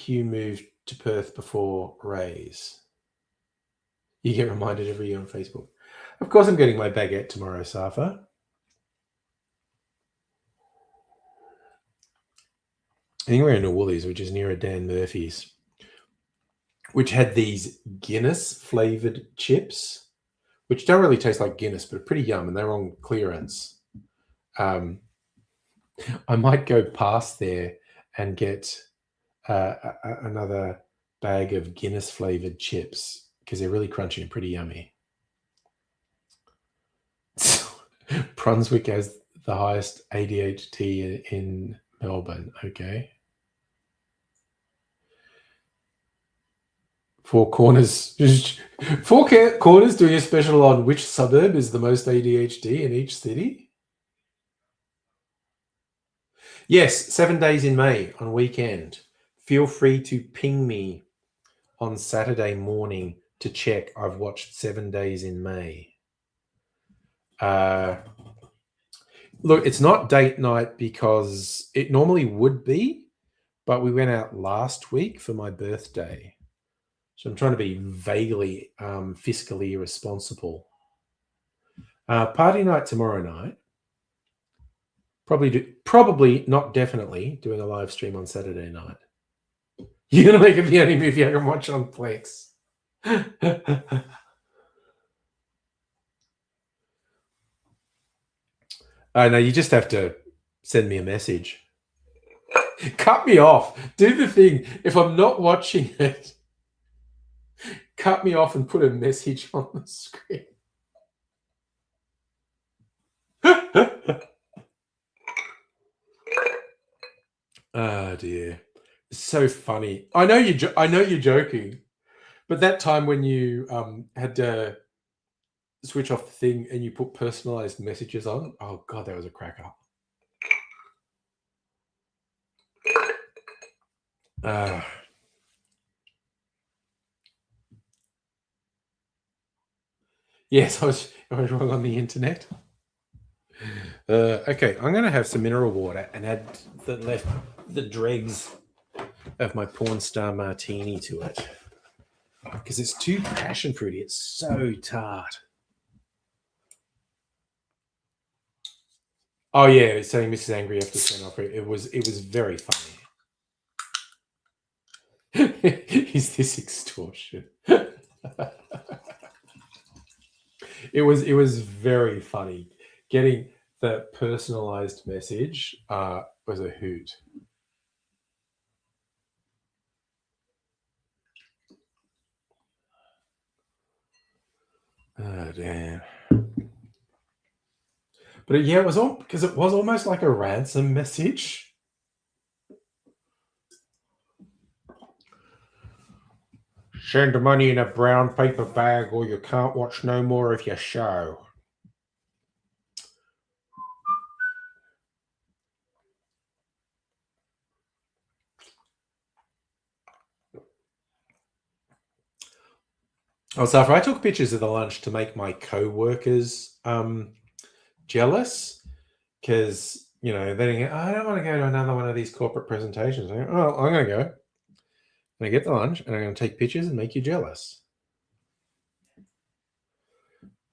you moved to Perth before Rays. You get reminded every year on Facebook. Of course, I'm getting my baguette tomorrow, Safa. I think we're in a Woolies, which is near a Dan Murphy's, which had these Guinness flavored chips, which don't really taste like Guinness, but are pretty yum, and they're on clearance. I might go past there and get another bag of Guinness flavored chips because they're really crunchy and pretty yummy. Brunswick has the highest ADHD in Melbourne. Okay. Four Corners doing a special on which suburb is the most ADHD in each city. Yes, 7 days in May on weekend. Feel free to ping me on Saturday morning to check I've watched 7 days in May. Look, it's not date night because it normally would be, but we went out last week for my birthday. So I'm trying to be vaguely fiscally responsible. Party night tomorrow night. Probably, not definitely, doing a live stream on Saturday night. You're going to make it the only movie I can watch on Plex. No, you just have to send me a message. Cut me off. Do the thing. If I'm not watching it, cut me off and put a message on the screen. Oh dear, it's so funny. I know you're joking, but that time when you had to switch off the thing and you put personalized messages on, oh god, that was a cracker. Yes, I was wrong on the internet. Okay, I'm going to have some mineral water and add the dregs of my porn star martini to it because it's too passion fruity. It's so tart. Oh yeah, it's saying Mrs. Angry after turn off. It was very funny. Is this extortion? It was very funny. Getting the personalized message was a hoot. Oh damn. But yeah, it was all because it was almost like a ransom message. Send the money in a brown paper bag or you can't watch no more of your show. Oh, so I took pictures of the lunch to make my co-workers jealous because, you know, they I don't want to go to another one of these corporate presentations. I'm going to go. I'm going to get the lunch and I'm going to take pictures and make you jealous.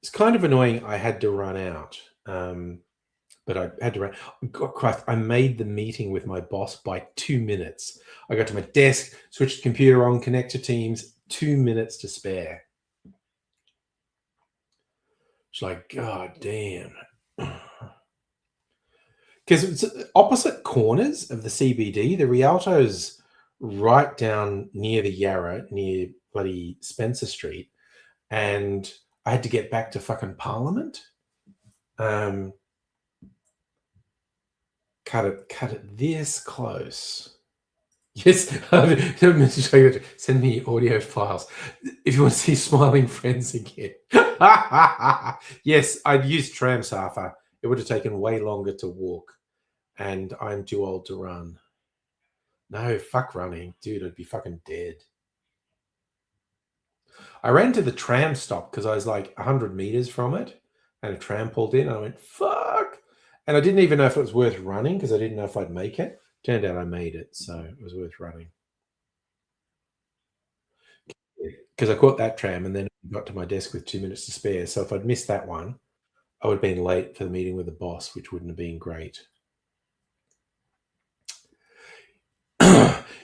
It's kind of annoying I had to run out, but I had to run. God, Christ, I made the meeting with my boss by 2 minutes. I got to my desk, switched the computer on, connect to Teams, 2 minutes to spare. It's like, God damn. Because it's opposite corners of the CBD. The Rialto's right down near the Yarra, near bloody Spencer Street. And I had to get back to fucking Parliament. Cut it this close. Yes, send me audio files if you want to see smiling friends again. Yes, I'd used tram, Safa. It would have taken way longer to walk, and I'm too old to run. No, fuck running, dude. I'd be fucking dead. I ran to the tram stop because I was like 100 meters from it, and a tram pulled in. And I went fuck, and I didn't even know if it was worth running because I didn't know if I'd make it. Turned out I made it, so it was worth running. because I caught that tram and then got to my desk with 2 minutes to spare. So if I'd missed that one, I would have been late for the meeting with the boss, which wouldn't have been great.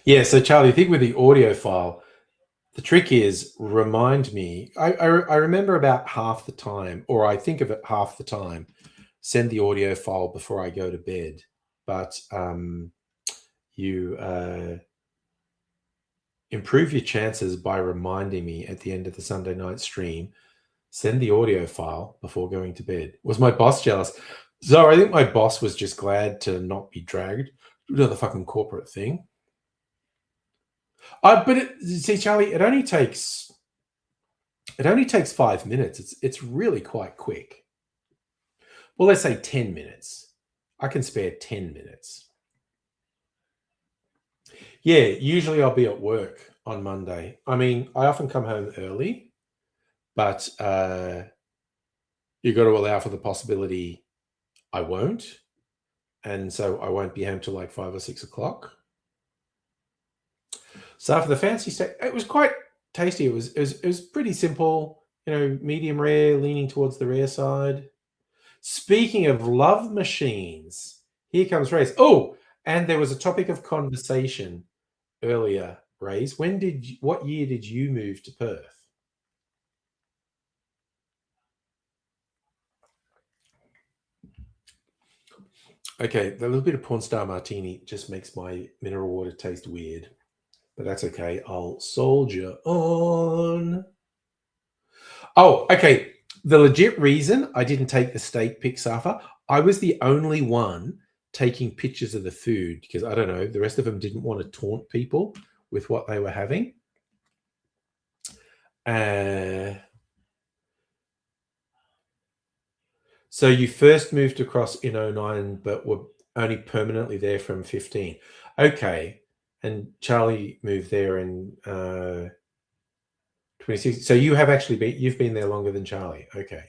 Yeah, so Charlie, I think with the audio file, the trick is remind me. I remember about half the time, or I think of it half the time, send the audio file before I go to bed. But you improve your chances by reminding me at the end of the Sunday night stream, send the audio file before going to bed. Was my boss jealous? So I think my boss was just glad to not be dragged to the fucking corporate thing. See, Charlie, it only takes 5 minutes. It's really quite quick. Well, let's say 10 minutes. I can spare 10 minutes. Yeah, usually I'll be at work on Monday. I mean, I often come home early, but you've got to allow for the possibility I won't. And so I won't be home till like 5 or 6 o'clock. So for the fancy steak, it was quite tasty. It was pretty simple, medium rare, leaning towards the rare side. Speaking of love machines, here comes Ray's. Oh, and there was a topic of conversation earlier, Ray's. What year did you move to Perth? Okay, the little bit of porn star martini just makes my mineral water taste weird. But that's okay. I'll soldier on. Oh, okay. The legit reason I didn't take the steak pic, Safa, I was the only one taking pictures of the food because, I don't know, the rest of them didn't want to taunt people with what they were having. So you first moved across in 2009, but were only permanently there from 2015. Okay. And Charlie moved there in 2016. So you've been there longer than Charlie. Okay.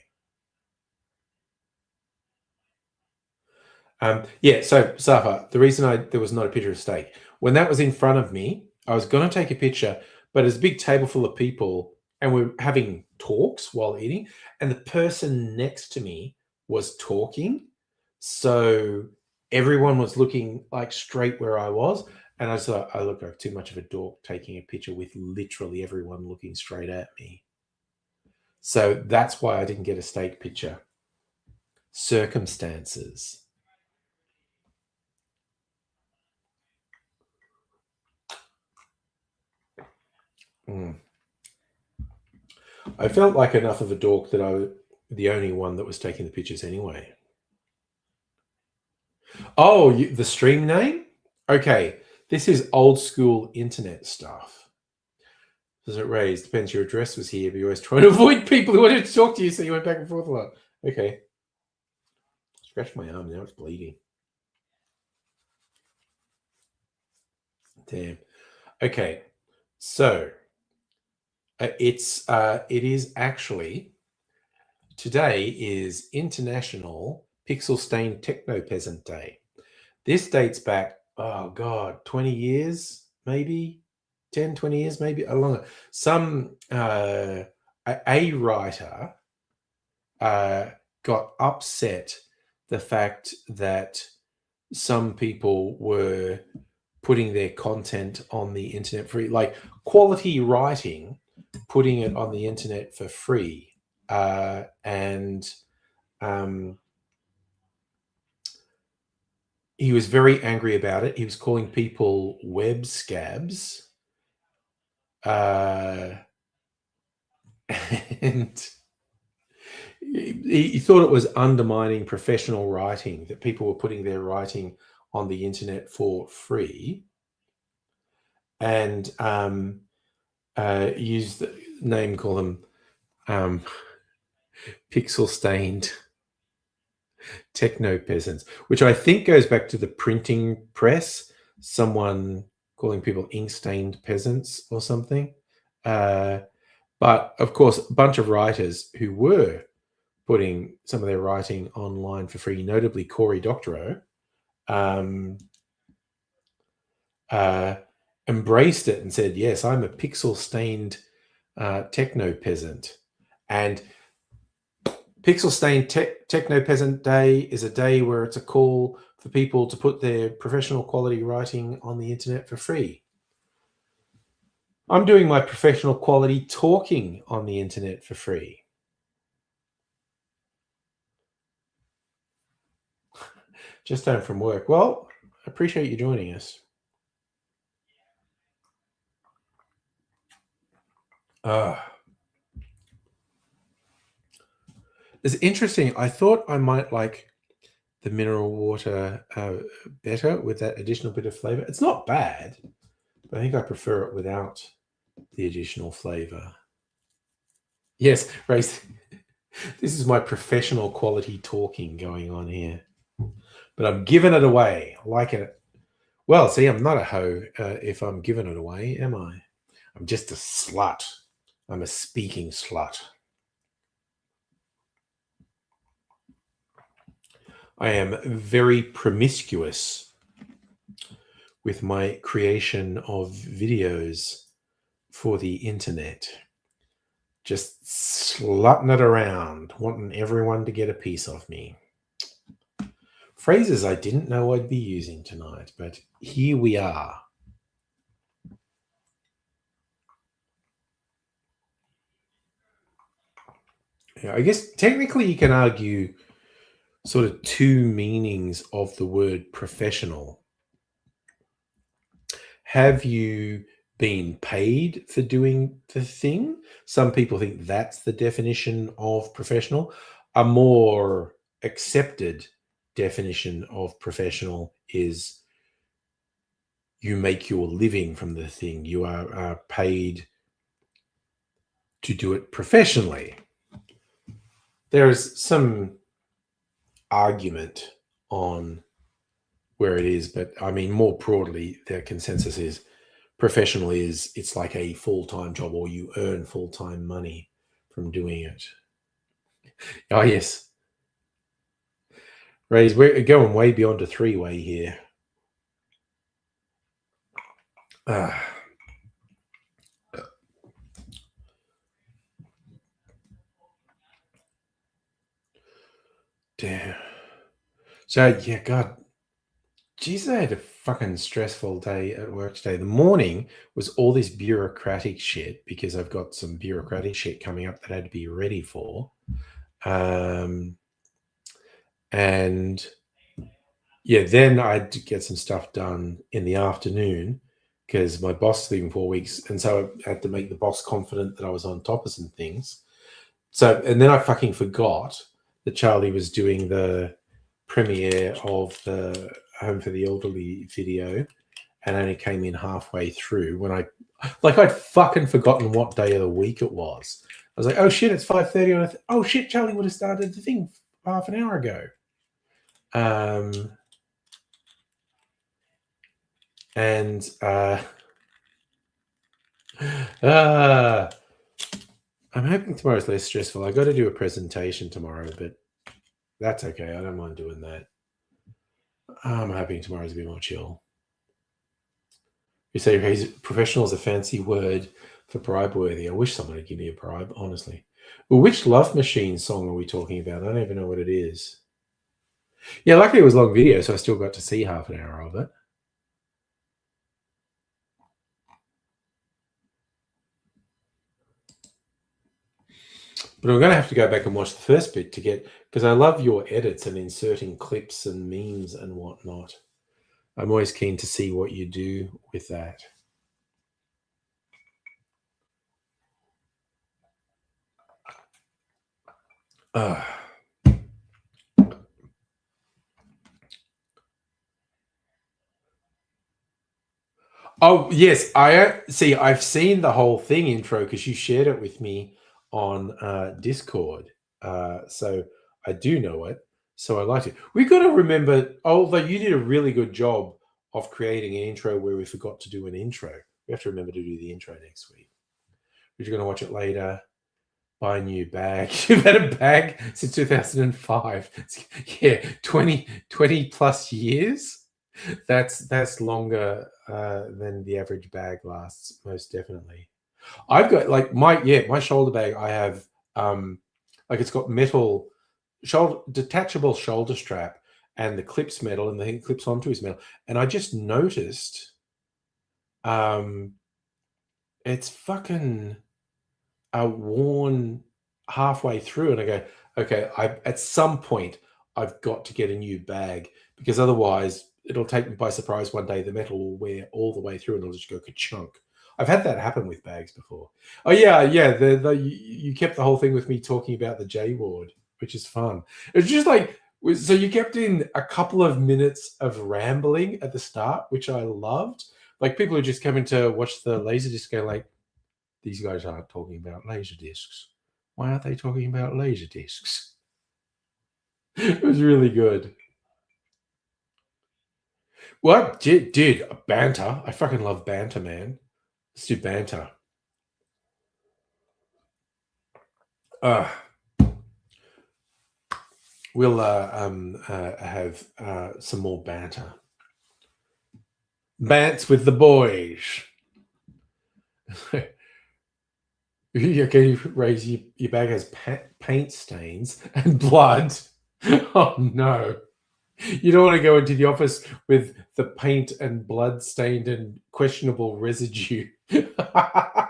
Yeah, so Safa, the reason there was not a picture of steak, when that was in front of me, I was going to take a picture, but there's a big table full of people and we're having talks while eating, and the person next to me was talking. So everyone was looking like straight where I was. And I thought, I look like too much of a dork taking a picture with literally everyone looking straight at me. So that's why I didn't get a steak picture. Circumstances. I felt like enough of a dork that I was the only one that was taking the pictures anyway. Oh, the stream name? Okay, this is old school internet stuff. Does it raise? Depends. Your address was here, but you're always trying to avoid people who wanted to talk to you, so you went back and forth a lot. Okay. Scratch my arm, now it's bleeding. Damn. Okay, so it is actually, today is International Pixel-Stained Techno-Peasant Day. This dates back, 20 years, maybe 10, 20 years, maybe longer. Some a writer got upset the fact that some people were putting their content on the internet free, like quality writing, putting it on the internet for free. And he was very angry about it. He was calling people webscabs. And he thought it was undermining professional writing, that people were putting their writing on the internet for free. And used the name, call them Pixel-Stained Techno-Peasants, which I think goes back to the printing press, someone calling people ink-stained peasants or something. But of course, a bunch of writers who were putting some of their writing online for free, notably Cory Doctorow, embraced it and said, yes, I'm a pixel-stained Techno-Peasant. And Pixel-Stained Techno-Peasant Day is a day where it's a call for people to put their professional quality writing on the internet for free. I'm doing my professional quality talking on the internet for free. Just home from work. Well, I appreciate you joining us. It's interesting. I thought I might like the mineral water better with that additional bit of flavor. It's not bad, but I think I prefer it without the additional flavor. Yes, Race. This is my professional quality talking going on here. But I'm giving it away. I like it. Well, see, I'm not a hoe if I'm giving it away, am I? I'm just a slut. I'm a speaking slut. I am very promiscuous with my creation of videos for the internet. Just slutting it around, wanting everyone to get a piece of me. Phrases I didn't know I'd be using tonight, but here we are. Yeah, I guess technically you can argue sort of two meanings of the word professional. Have you been paid for doing the thing? Some people think that's the definition of professional. A more accepted definition of professional is you make your living from the thing. You are paid to do it professionally. There is some argument on where it is, but I mean, more broadly, the consensus is professional is it's like a full-time job, or you earn full-time money from doing it. Oh, yes. Ray's, we're going way beyond a three-way here. Damn. So, yeah, God. Geez, I had a fucking stressful day at work today. The morning was all this bureaucratic shit because I've got some bureaucratic shit coming up that I had to be ready for. And yeah, then I had to get some stuff done in the afternoon because my boss is leaving 4 weeks. And so I had to make the boss confident that I was on top of some things. So, and then I fucking forgot that Charlie was doing the premiere of the Home for the Elderly video and only came in halfway through when I'd fucking forgotten what day of the week it was. I was like, oh shit, it's 5:30. Oh shit, Charlie would have started the thing half an hour ago. I'm hoping tomorrow's less stressful. I got to do a presentation tomorrow, but that's okay. I don't mind doing that. I'm hoping tomorrow's a bit more chill. You say professional is a fancy word for bribe worthy. I wish someone would give me a bribe, honestly. Well, which Love Machine song are we talking about? I don't even know what it is. Yeah, luckily it was a long video, so I still got to see half an hour of it. But I'm going to have to go back and watch the first bit to get, because I love your edits and inserting clips and memes and whatnot. I'm always keen to see what you do with that. Oh, yes. I've seen the whole thing intro because you shared it with me on Discord. So I do know it. So I liked it. We've got to remember, although you did a really good job of creating an intro where we forgot to do an intro. We have to remember to do the intro next week. We're going to watch it later. Buy a new bag. You've had a bag since 2005. Yeah, 20 plus years. That's longer than the average bag lasts, most definitely. I've got like my shoulder bag. I have like it's got metal detachable shoulder strap, and the clip's metal, and the thing clips onto his metal. And I just noticed it's fucking worn halfway through, and I go, okay, at some point I've got to get a new bag, because otherwise it'll take me by surprise one day. The metal will wear all the way through and it'll just go ka-chunk. I've had that happen with bags before. Oh yeah, yeah. You kept the whole thing with me talking about the J ward, which is fun. It's just like, so you kept in a couple of minutes of rambling at the start, which I loved. Like people who just come in to watch the Laserdisc go like, these guys aren't talking about laser discs. Why aren't they talking about laser discs? It was really good. What? Dude, banter. I fucking love banter, man. Let's do banter. We'll have some more banter. Bants with the boys. Okay, raise your bag has paint stains and blood. Oh no. You don't want to go into the office with the paint and blood stained and questionable residue. I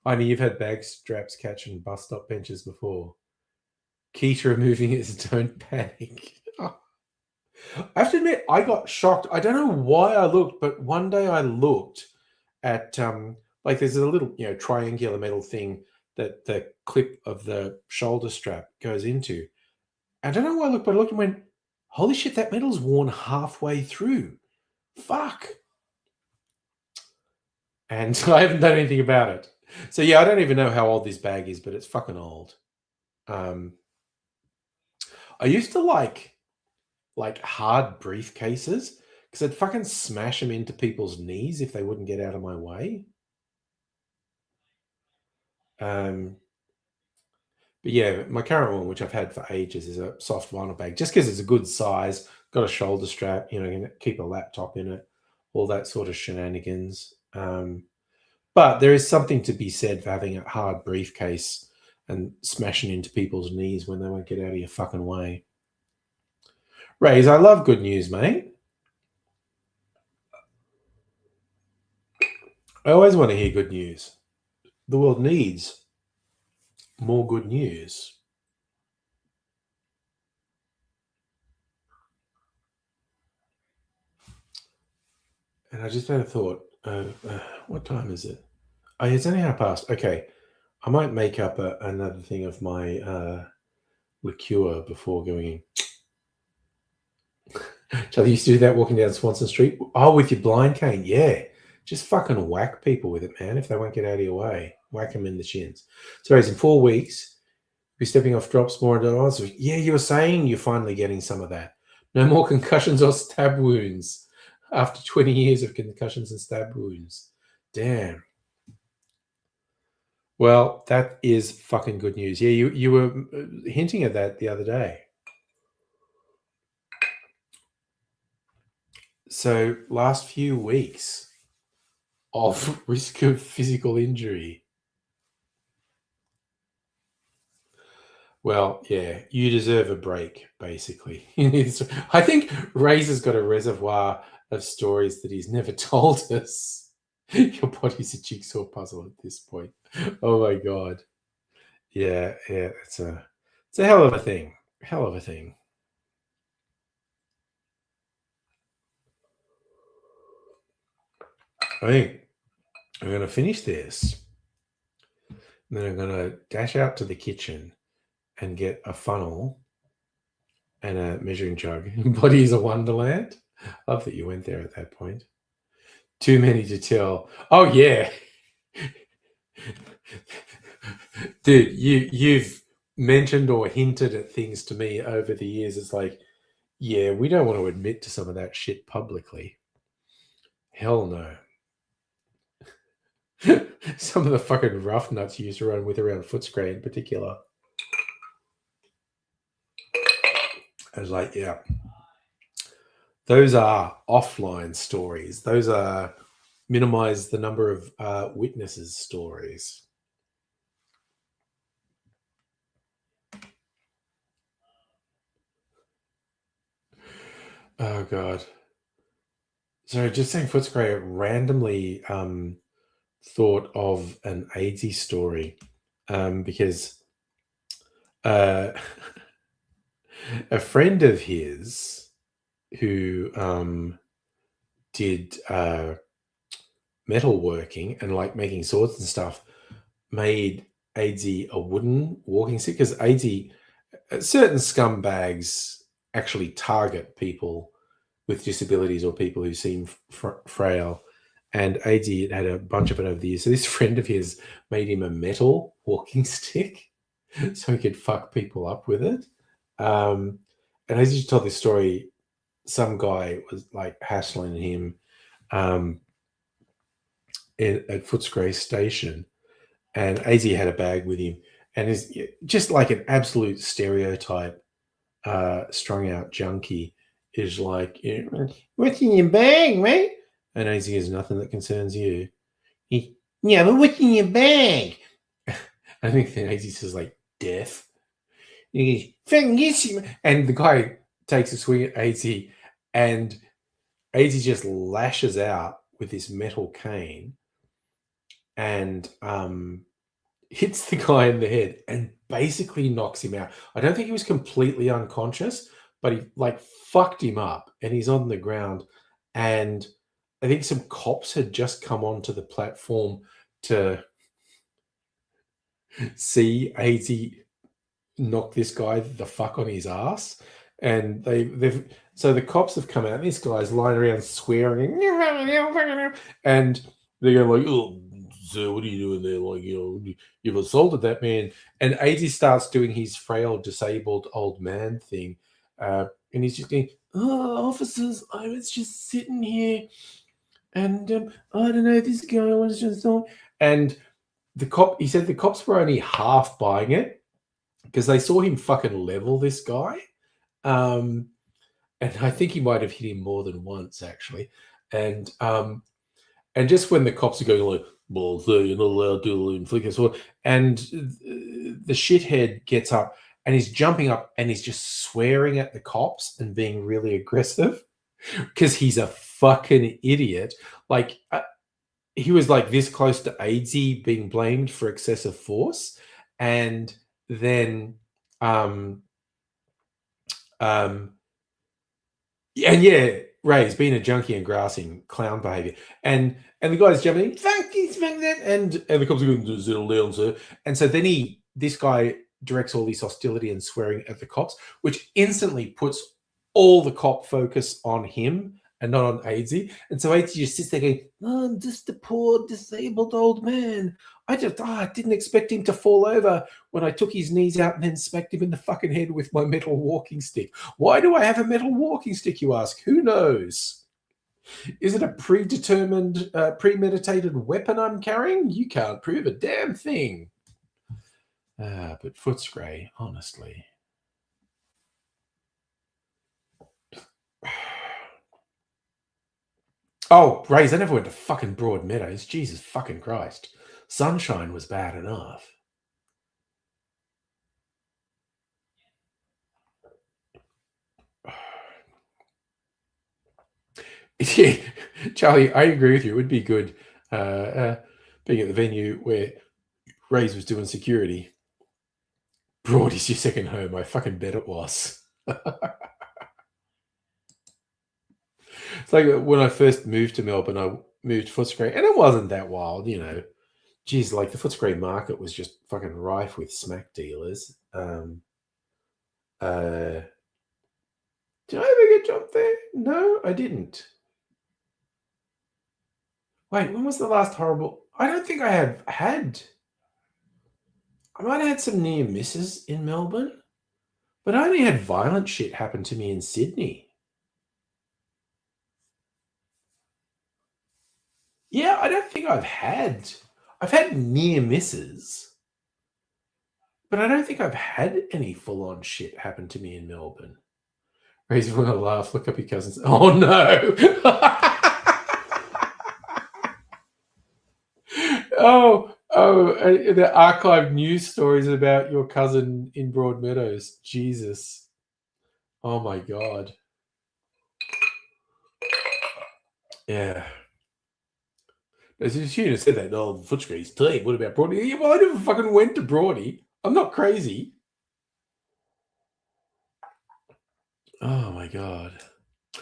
know you've had bag straps catching bus stop benches before. Key to removing is don't panic. I have to admit, I got shocked. I don't know why I looked, but one day I looked at like there's a little triangular metal thing that the clip of the shoulder strap goes into. I don't know why I looked, but I looked and went, holy shit, that metal's worn halfway through. Fuck. And I haven't done anything about it. So yeah, I don't even know how old this bag is, but it's fucking old. I used to like hard briefcases because I'd fucking smash them into people's knees if they wouldn't get out of my way. But yeah, my current one, which I've had for ages, is a soft vinyl bag, just because it's a good size, got a shoulder strap, can keep a laptop in it, all that sort of shenanigans. But there is something to be said for having a hard briefcase and smashing into people's knees when they won't get out of your fucking way. Rays, I love good news, mate. I always want to hear good news. The world needs more good news. And I just had a thought, what time is it? Oh, it's only 1:30. Okay, I might make up another thing of my liqueur before going in. Shall you used to do that walking down Swanson Street? Oh, with your blind cane, yeah. Just fucking whack people with it, man, if they won't get out of your way. Whack them in the shins. So in 4 weeks, be stepping off drops more and odds. Yeah, you were saying you're finally getting some of that. No more concussions or stab wounds after 20 years of concussions and stab wounds. Damn. Well, that is fucking good news. Yeah, you were hinting at that the other day. So last few weeks of risk of physical injury. Well, yeah, you deserve a break, basically. I think Razor's got a reservoir of stories that he's never told us. Your body's a jigsaw puzzle at this point. Oh my god. Yeah, it's a hell of a thing. Hell of a thing. I think I'm going to finish this. And then I'm going to dash out to the kitchen and get a funnel and a measuring jug. Body is a wonderland. Love that you went there at that point. Too many to tell. Oh yeah. Dude, you've mentioned or hinted at things to me over the years. It's like, yeah, we don't want to admit to some of that shit publicly. Hell no. Some of the fucking rough nuts you used to run with around Footscray in particular. I was like, yeah. Those are offline stories. Those are minimize the number of witnesses' stories. Oh god. So just saying Footscray randomly thought of an AIDS story because a friend of his who did metalworking and like making swords and stuff made AIDS a wooden walking stick because AIDS, certain scumbags actually target people with disabilities or people who seem frail. And AIDS had a bunch of it over the years. So this friend of his made him a metal walking stick so he could fuck people up with it. And as you told this story, some guy was like hassling him at Footscray Station, and AZ had a bag with him, and is just like an absolute stereotype strung out junkie is like, what's in your bag, mate? And AZ is nothing that concerns you. Yeah, but what's in your bag? I think then AZ says like death. He goes, and the guy takes a swing at AZ, and AZ just lashes out with this metal cane and hits the guy in the head and basically knocks him out. I don't think he was completely unconscious, but he like fucked him up and he's on the ground. And I think some cops had just come onto the platform to see AZ knock this guy the fuck on his ass. And so the cops have come out and this guy's lying around swearing and they're going like, oh, so what are you doing there? Like, you've assaulted that man. And AZ starts doing his frail, disabled old man thing. And he's just going, oh, officers, I was just sitting here and I don't know, this guy was just on. And he said the cops were only half buying it because they saw him fucking level this guy. And I think he might have hit him more than once, actually. And just when the cops are going like, well, so you're not allowed to inflict a sword, and the shithead gets up and he's jumping up and he's just swearing at the cops and being really aggressive because he's a fucking idiot. Like he was like this close to AZ being blamed for excessive force, and then Ray's being a junkie and grassing clown behavior, and the guy's jumping, fuck that, and the cops are going to settle down, sir. And so then this guy directs all this hostility and swearing at the cops, which instantly puts all the cop focus on him and not on AZ. And so AZ just sits there going, oh, I'm just a poor disabled old man. I didn't expect him to fall over when I took his knees out and then smacked him in the fucking head with my metal walking stick. Why do I have a metal walking stick, you ask? Who knows? Is it a predetermined, premeditated weapon I'm carrying? You can't prove a damn thing. But Footscray, honestly. Oh, Rays, I never went to fucking Broadmeadows. Jesus fucking Christ. Sunshine was bad enough. Yeah, Charlie, I agree with you. It would be good being at the venue where Rays was doing security. Broad is your second home. I fucking bet it was. It's like when I first moved to Melbourne, I moved to Footscray, and it wasn't that wild, Geez, like the Footscray market was just fucking rife with smack dealers. Did I ever get jumped there? No, I didn't. Wait, when was the last horrible? I don't think I have had. I might have had some near misses in Melbourne, but I only had violent shit happen to me in Sydney. Yeah, I don't think I've had near misses, but I don't think I've had any full-on shit happen to me in Melbourne. Raise want to laugh, look up your cousins. Oh no! The archived news stories about your cousin in Broadmeadows. Jesus. Oh my God. Yeah. As you should have said that, no, Footscreen's team. What about Broady? Yeah, well, I never fucking went to Broady. I'm not crazy. Oh my God.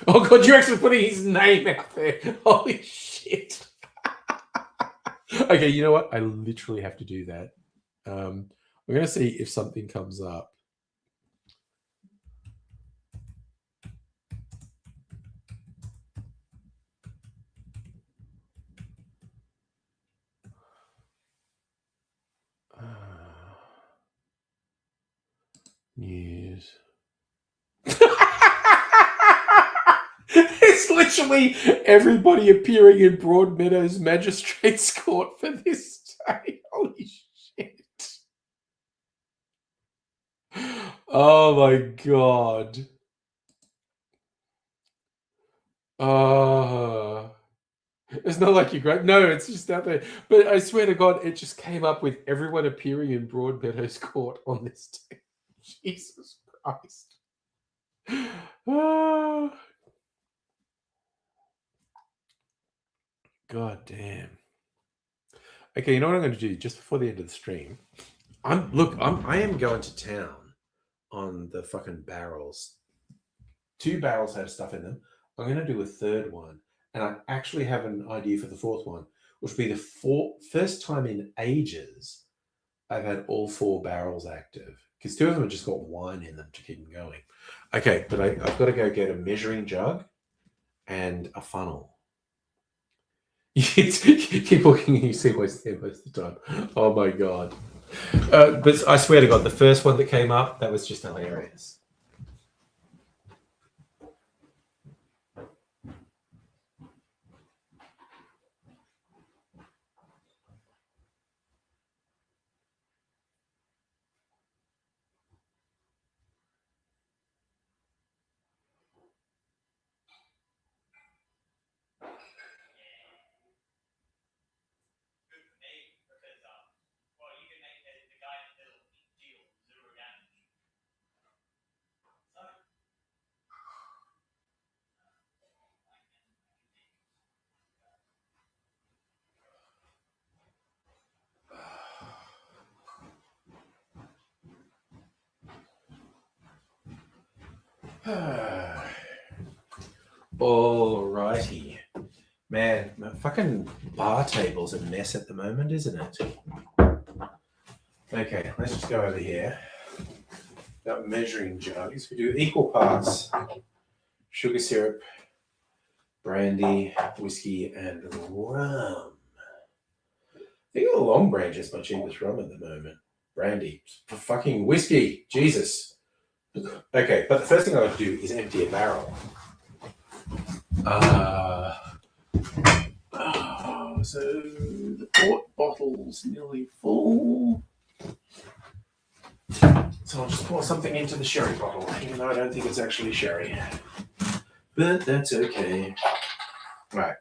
Oh God, you're actually putting his name out there. Holy shit. Okay, you know what? I literally have to do that. We're going to see if something comes up. News. It's literally everybody appearing in Broadmeadows Magistrates Court for this day. Holy shit. Oh my God. It's not like you're great. No, it's just out there. But I swear to God, it just came up with everyone appearing in Broadmeadows Court on this day. Jesus Christ. God damn. Okay, you know what I'm going to do just before the end of the stream? I am going to town on the fucking barrels. 2 barrels have stuff in them. I'm going to do a third one, and I actually have an idea for the fourth one, which will be the first time in ages I've had all 4 barrels active, because 2 of them have just got wine in them to keep them going. Okay, but I've got to go get a measuring jug and a funnel. Keep looking and you see what's there most of the time. Oh my God. But I swear to God, the first one that came up, that was just hilarious. Alrighty. Man, my fucking bar table's a mess at the moment, isn't it? Okay, let's just go over here. Got measuring jugs. We do equal parts sugar syrup, brandy, whiskey, and rum. I think the Long Branch is my cheapest rum at the moment. Brandy. Fucking whiskey. Jesus. Okay, but the first thing I would do is empty a barrel. So the port bottle's nearly full. So I'll just pour something into the sherry bottle, even though I don't think it's actually sherry. But that's okay. Right.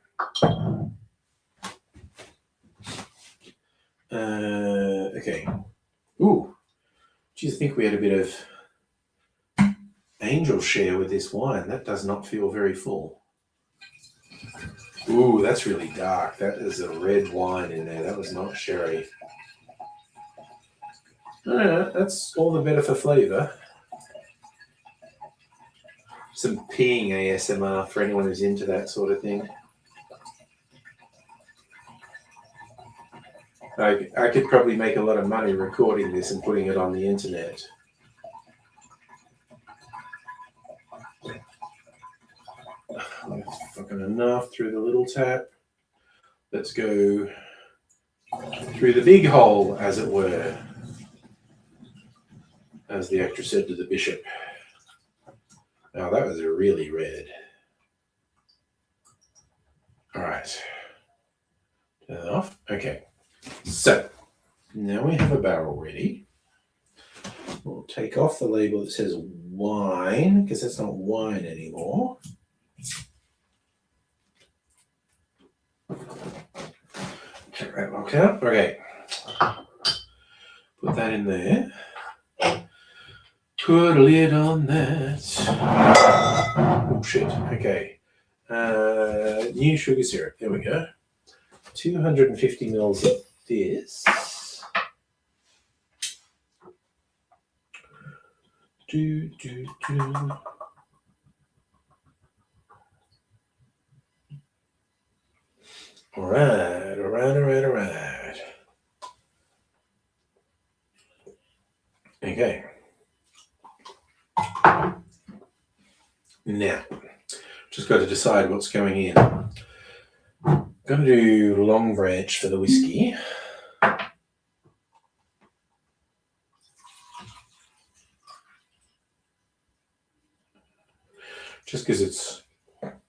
Okay. Ooh. Geez, I think we had a bit of angel share with this wine. That does not feel very full. Ooh, that's really dark. That is a red wine in there. That was not sherry. That's all the better for flavour. Some peeing ASMR for anyone who's into that sort of thing. I could probably make a lot of money recording this and putting it on the internet. That's fucking enough through the little tap. Let's go through the big hole, as it were, as the actress said to the bishop. Now that was really red. All right. Turn it off. Okay. So now we have a barrel ready. We'll take off the label that says wine, because that's not wine anymore. Check that lock cocktail. Okay. Put that in there. Put a lid on that. Oh shit. Okay. New sugar syrup. There we go. 250 mils of this. All right. Okay. Now, just got to decide what's going in. Going to do long branch for the whiskey. Just because it's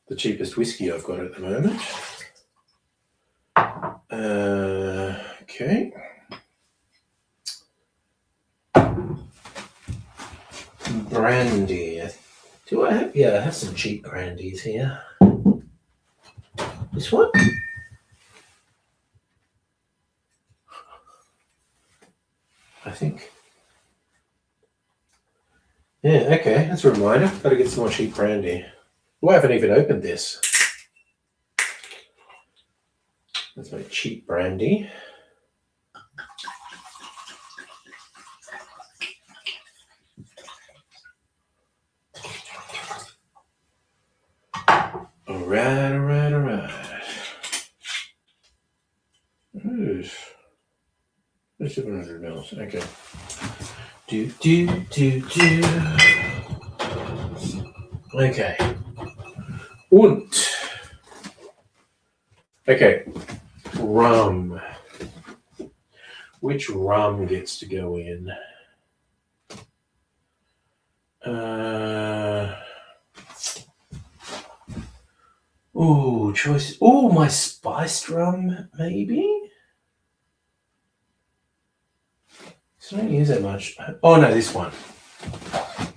the cheapest whiskey I've got at the moment. Okay. Brandy. Do I have? Yeah, I have some cheap brandies here. This one? I think. Yeah, okay, that's a reminder. Got to get some more cheap brandy. Oh, I haven't even opened this. That's my cheap brandy. All right. Ooh. 700 mils. Okay. Okay. Und. Okay. Rum. Which rum gets to go in? Choice. Oh, my spiced rum, maybe? So I don't use that much. Oh, no, this one. I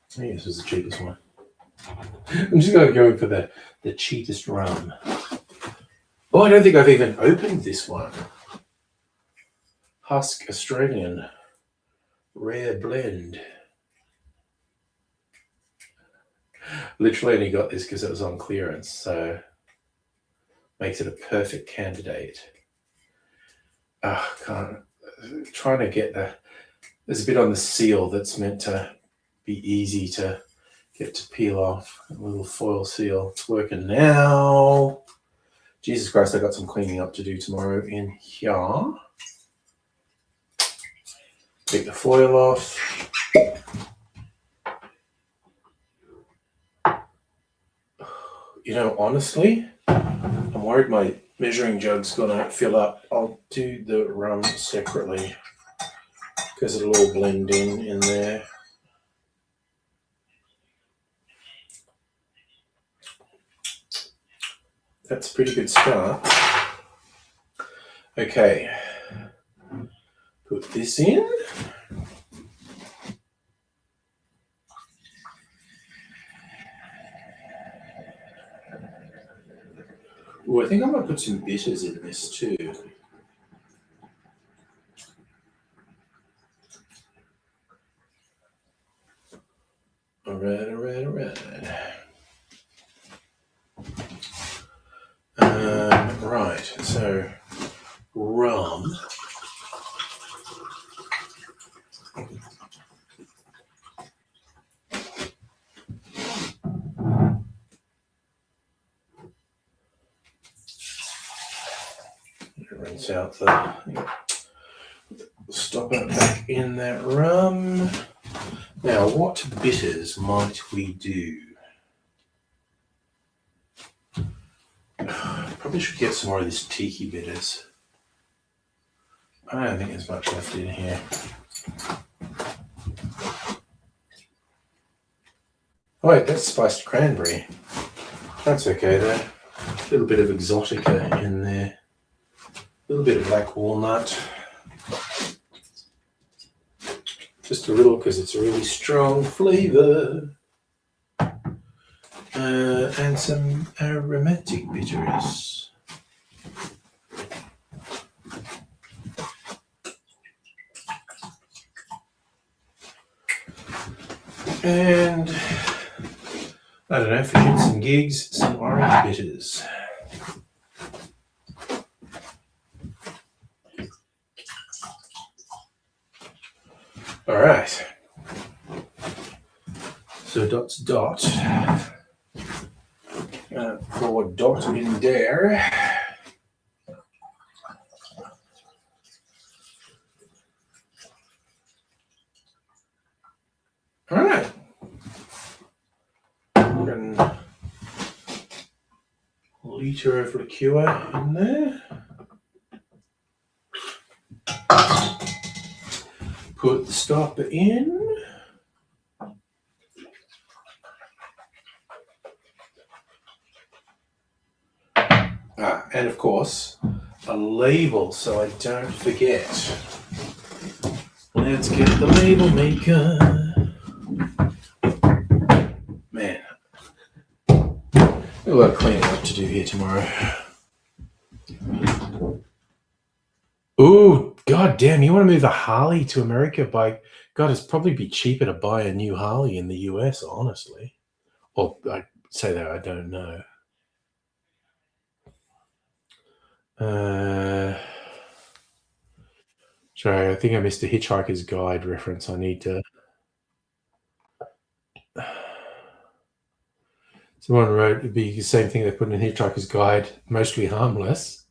think this was the cheapest one. I'm just going to go for the cheapest rum. Oh, I don't think I've even opened this one. Husk Australian Rare Blend. Literally only got this because it was on clearance, so makes it a perfect candidate. Trying to get there's a bit on the seal that's meant to be easy to get to peel off. A little foil seal. It's working now. Jesus Christ, I got some cleaning up to do tomorrow in here. Take the foil off. You know, honestly, I'm worried my measuring jug's gonna fill up. I'll do the rum separately because it'll all blend in there. That's a pretty good start. Okay, put this in. Oh, I think I'm gonna put some bitters in this too. All right. Right, so rum. Rinse out the stopper back in that rum. Now, what bitters might we do? Probably should get some more of this tiki bitters. I don't think there's much left in here. Oh wait, that's spiced cranberry. That's okay though. A little bit of exotica in there. A little bit of black walnut. Just a little because it's a really strong flavour. And some aromatic bitters. And I don't know, for shits and gigs, some orange bitters. All right. So dot's dot. Pour dot in there. All right. And a litre of liqueur in there. Put the stopper in. And of course, a label so I don't forget. Let's get the label maker. Man, a lot of cleaning up to do here tomorrow. Ooh, god damn, you want to move the Harley to America? By God, it'd probably be cheaper to buy a new Harley in the US, honestly. Or I'd say that, I don't know. Sorry, I think I missed a Hitchhiker's Guide reference. I need to. Someone wrote it'd be the same thing they put in Hitchhiker's Guide, mostly harmless.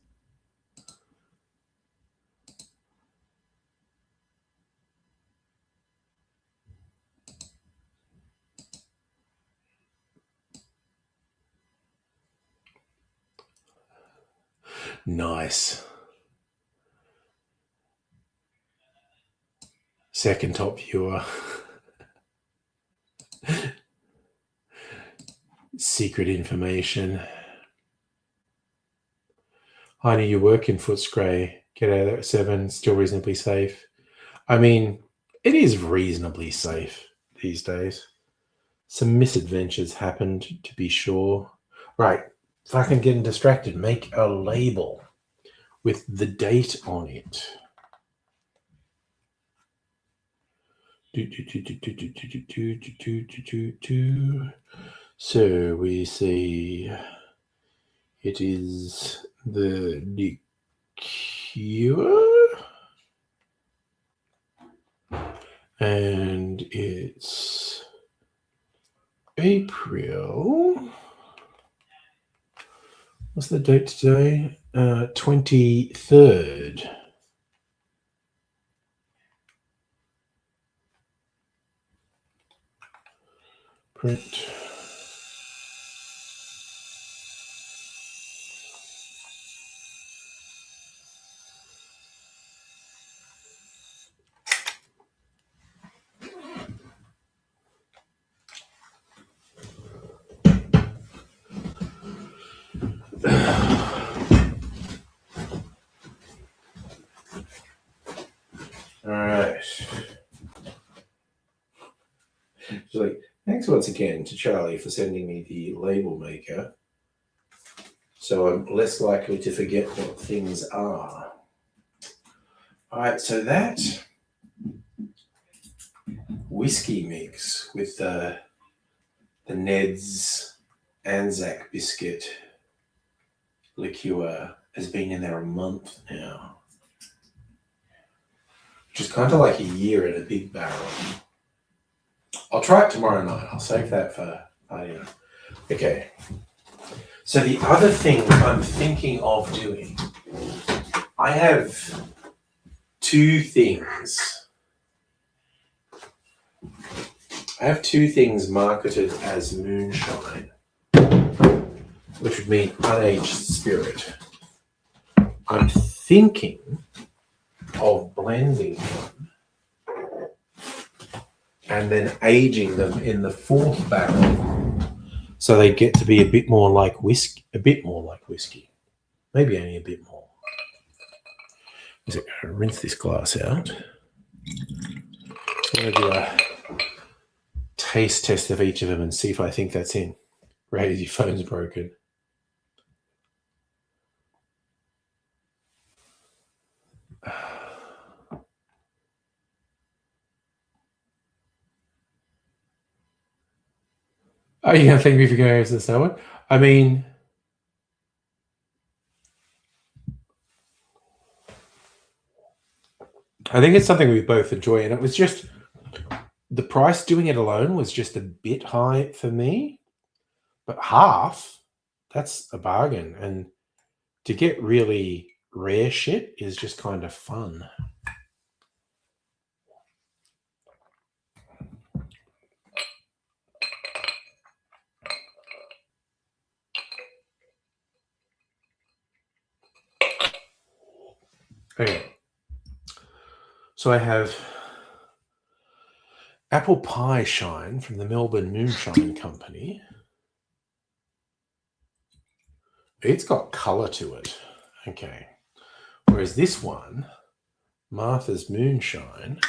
Nice. Second top viewer. Secret information. Honey, you work in Footscray. Get out of there at 7. Still reasonably safe. I mean, it is reasonably safe these days. Some misadventures happened, to be sure. Right. Fucking getting distracted. Make a label with the date on it. So we say it is the liqueur, and it's April. What's the date today? 23rd. Print. All right. So, like, thanks once again to Charlie for sending me the label maker. So I'm less likely to forget what things are. All right, so that whiskey mix with the Ned's Anzac biscuit liqueur has been in there a month now, which is kind of like a year in a big barrel. I'll try it tomorrow night. I'll save that for later. Okay. So the other thing I'm thinking of doing, I have two things. I have two things marketed as moonshine, which would mean unaged spirit. I'm thinking of blending them and then aging them in the fourth barrel so they get to be a bit more like whiskey, maybe only a bit more. Is it going to rinse this glass out? I'm going to do a taste test of each of them and see if I think that's in. Ray, your phone's broken. Oh, you gonna thank me for going over to the snow one? I mean, I think it's something we both enjoy, and it was just the price doing it alone was just a bit high for me, but half, that's a bargain. And to get really rare shit is just kind of fun. Okay. So I have apple pie shine from the Melbourne Moonshine Company. It's got color to it. Okay. Whereas this one, Martha's Moonshine,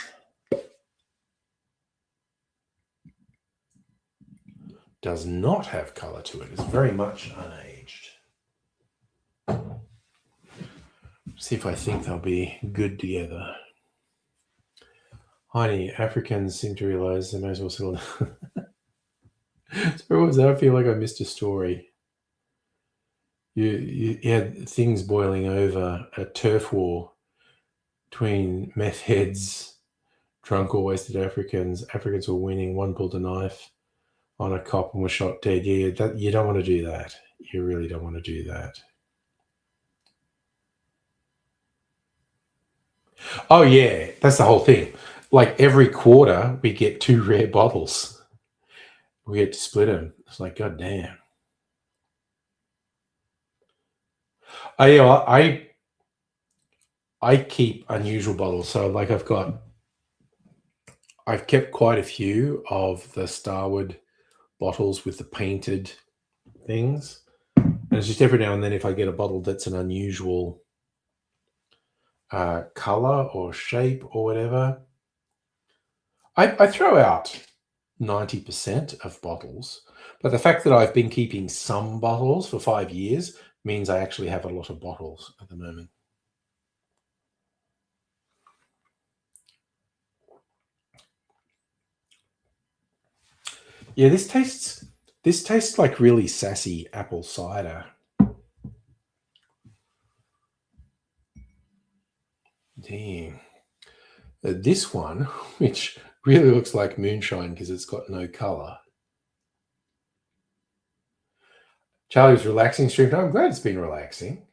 does not have color to it. It's very much unaged. See if I think they'll be good together. Honey, Africans seem to realize they may as well settle down. So what was that? I feel like I missed a story. You had things boiling over, a turf war between meth heads, drunk or wasted Africans. Africans were winning. One pulled a knife on a cop and was shot dead. Yeah, you don't want to do that. You really don't want to do that. Oh yeah, that's the whole thing. Like every quarter, we get 2 rare bottles. We get to split them. It's like, god damn. I keep unusual bottles. So like I've kept quite a few of the Starwood bottles with the painted things. And it's just every now and then if I get a bottle that's an unusual color or shape or whatever, I throw out 90% of bottles. But the fact that I've been keeping some bottles for 5 years means I actually have a lot of bottles at the moment. Yeah, this tastes like really sassy apple cider. Damn. This one, which really looks like moonshine because it's got no color. Charlie's relaxing stream. I'm glad it's been relaxing.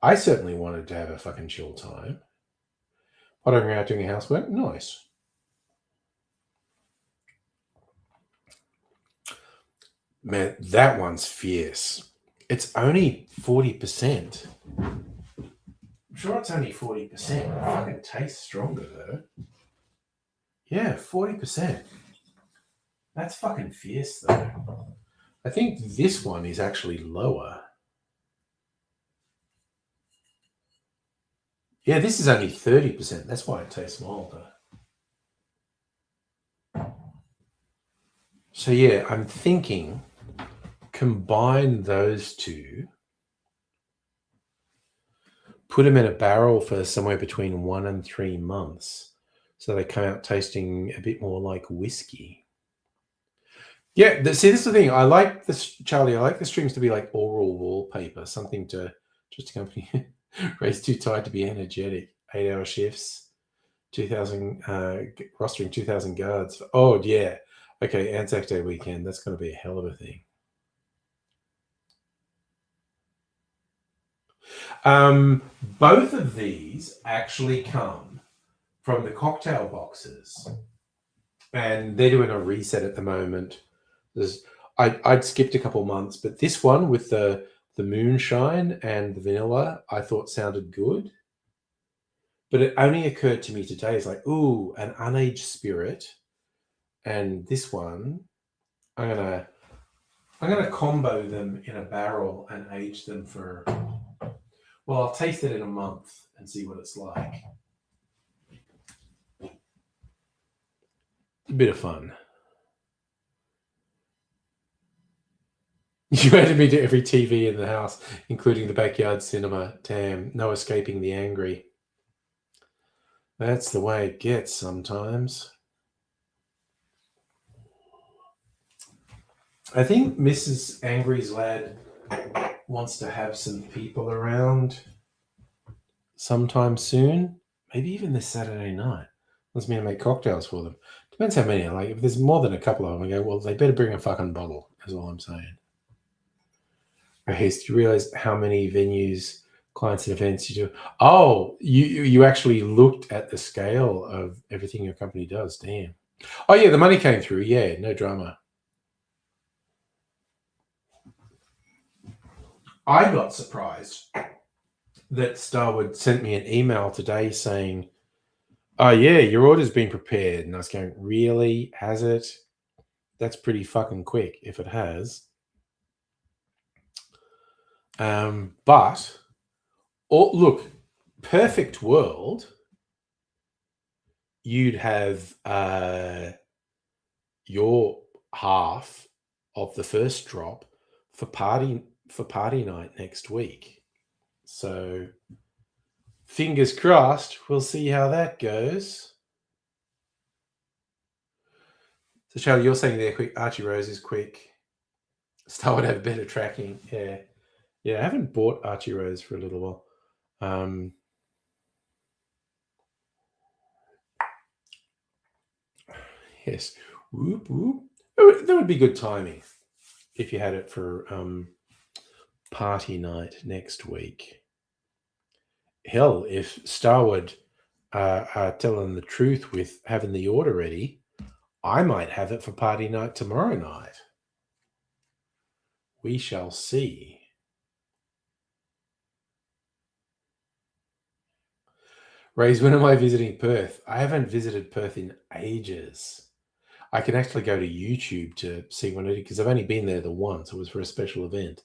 I certainly wanted to have a fucking chill time. Pottering around doing housework, nice. Man, that one's fierce. It's only 40%. I'm sure it's only 40%. It fucking tastes stronger though. Yeah, 40%. That's fucking fierce though. I think this one is actually lower. Yeah, this is only 30%. That's why it tastes milder. So yeah, I'm thinking combine those two, put them in a barrel for somewhere between 1 and 3 months, so they come out tasting a bit more like whiskey. Yeah, see, this is the thing. I like this, Charlie. I like the streams to be like oral wallpaper, something to just accompany. Race too tight to be energetic. 8-hour shifts. 2,000 rostering 2,000 guards. Oh yeah. Okay, Anzac Day weekend. That's going to be a hell of a thing. Both of these actually come from the cocktail boxes, and they're doing a reset at the moment. I'd skipped a couple months, but this one with the moonshine and the vanilla, I thought sounded good. But it only occurred to me today. It's like, ooh, an unaged spirit, and this one, I'm gonna combo them in a barrel and age them for. Well, I'll taste it in a month and see what it's like. A bit of fun. You added me to every TV in the house, including the backyard cinema. Damn, no escaping the angry. That's the way it gets sometimes. I think Mrs. Angry's lad wants to have some people around sometime soon. Maybe even this Saturday night. Wants me to make cocktails for them. Depends how many. Like, if there's more than a couple of them, I go, well, they better bring a fucking bottle, is all I'm saying. Okay, so do you realize how many venues, clients, and events you do? Oh, you actually looked at the scale of everything your company does. Damn. Oh, yeah, the money came through. Yeah, no drama. I got surprised that Starwood sent me an email today saying, oh, yeah, your order's been prepared. And I was going, really? Has it? That's pretty fucking quick if it has. But, look, perfect world, you'd have your half of the first drop for party night next week. So fingers crossed, we'll see how that goes. So Charlie, you're saying they're quick. Archie Rose is quick. Star would have better tracking. Yeah. I haven't bought Archie Rose for a little while. Yes. Whoop, whoop. That would be good timing if you had it for party night next week. Hell, if Starwood are telling the truth with having the order ready, I might have it for party night tomorrow night. We shall see. Ray's, when am I visiting Perth? I haven't visited Perth in ages. I can actually go to YouTube to see when I did, because I've only been there the once. It was for a special event,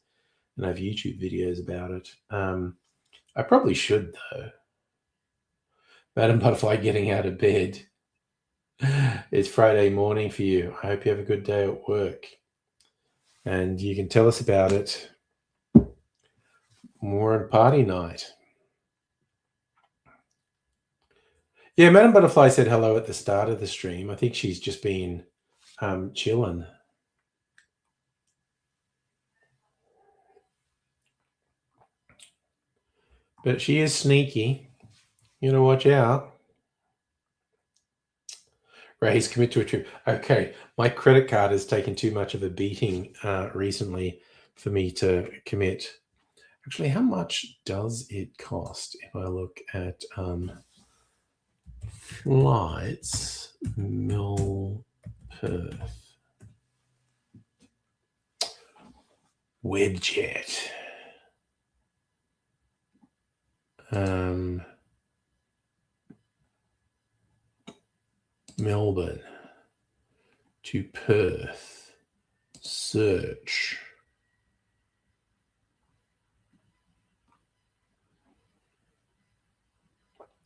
and I have YouTube videos about it. I probably should, though. Madam Butterfly getting out of bed. It's Friday morning for you. I hope you have a good day at work. And you can tell us about it more on party night. Yeah, Madam Butterfly said hello at the start of the stream. I think she's just been chilling. But she is sneaky. You gotta watch out. Ray's commit to a trip. Okay, my credit card has taken too much of a beating recently for me to commit. Actually, how much does it cost if I look at flights, Perth, Webjet, Melbourne to Perth, search.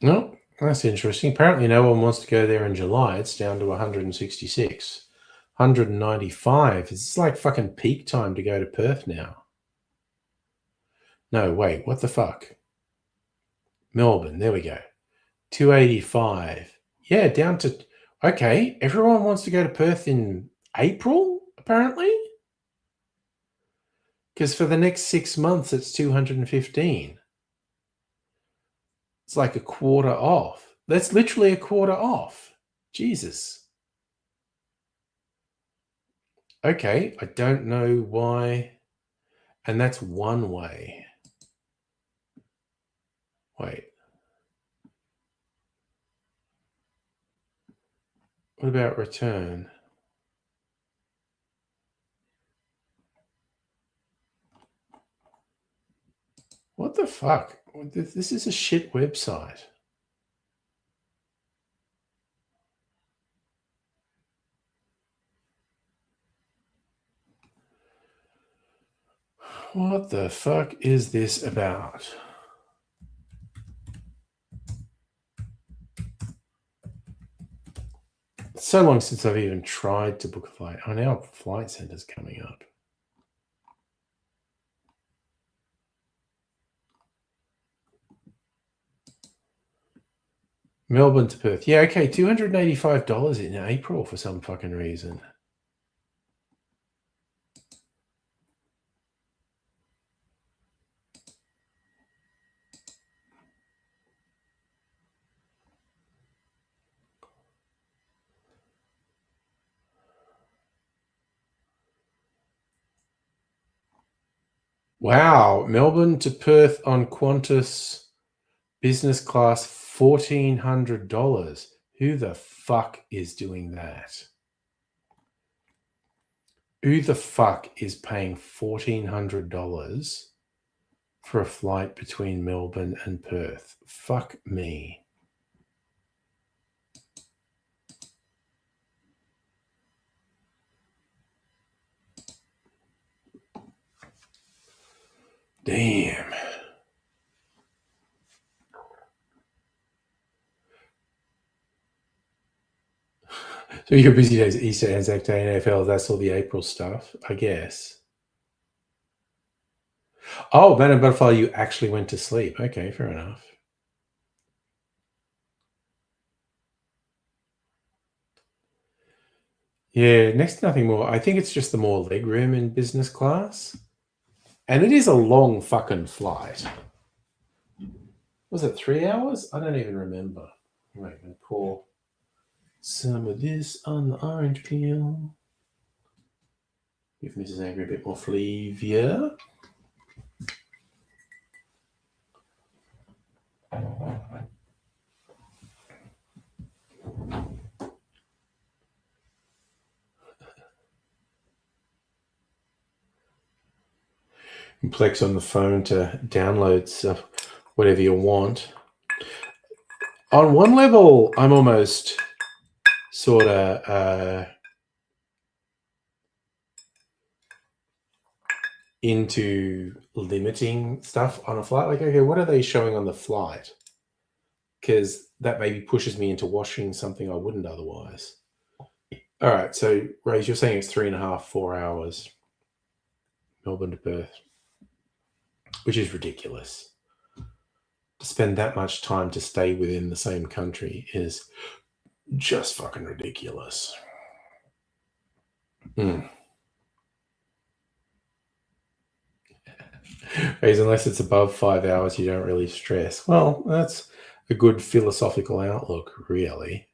No, that's interesting. Apparently no one wants to go there in July. It's down to 166. 195. It's like fucking peak time to go to Perth now. No, wait, what the fuck? Melbourne, there we go. 285. Yeah, down to... Okay, everyone wants to go to Perth in April, apparently? Because for the next 6 months, it's 215. It's like a quarter off. That's literally a quarter off. Jesus. Okay, I don't know why. And that's one way. Wait. What about return? What the fuck? This is a shit website. What the fuck is this about? It's so long since I've even tried to book a flight. Oh, now Flight Centre's coming up. Melbourne to Perth. Yeah, okay, $285 in April for some fucking reason. Wow, Melbourne to Perth on Qantas business class, $1,400. Who the fuck is doing that? Who the fuck is paying $1,400 for a flight between Melbourne and Perth? Fuck me. Damn. So your busy days, Easter, Anzac Day, NFL, that's all the April stuff, I guess. Oh, Man and Butterfly, you actually went to sleep. Okay, fair enough. Yeah, next to nothing more. I think it's just the more legroom in business class. And it is a long fucking flight. Was it 3 hours? I don't even remember. Right, I'm going to pour some of this on the orange peel. Give Mrs. Angry a bit more flavor. Complex on the phone to download stuff, whatever you want. On one level, I'm almost sort of into limiting stuff on a flight. Like, okay, what are they showing on the flight? Because that maybe pushes me into watching something I wouldn't otherwise. All right, so Ray's, you're saying it's 3.5, 4 hours, Melbourne to Perth, which is ridiculous. To spend that much time to stay within the same country is just fucking ridiculous. Unless it's above 5 hours, you don't really stress. Well, that's a good philosophical outlook, really.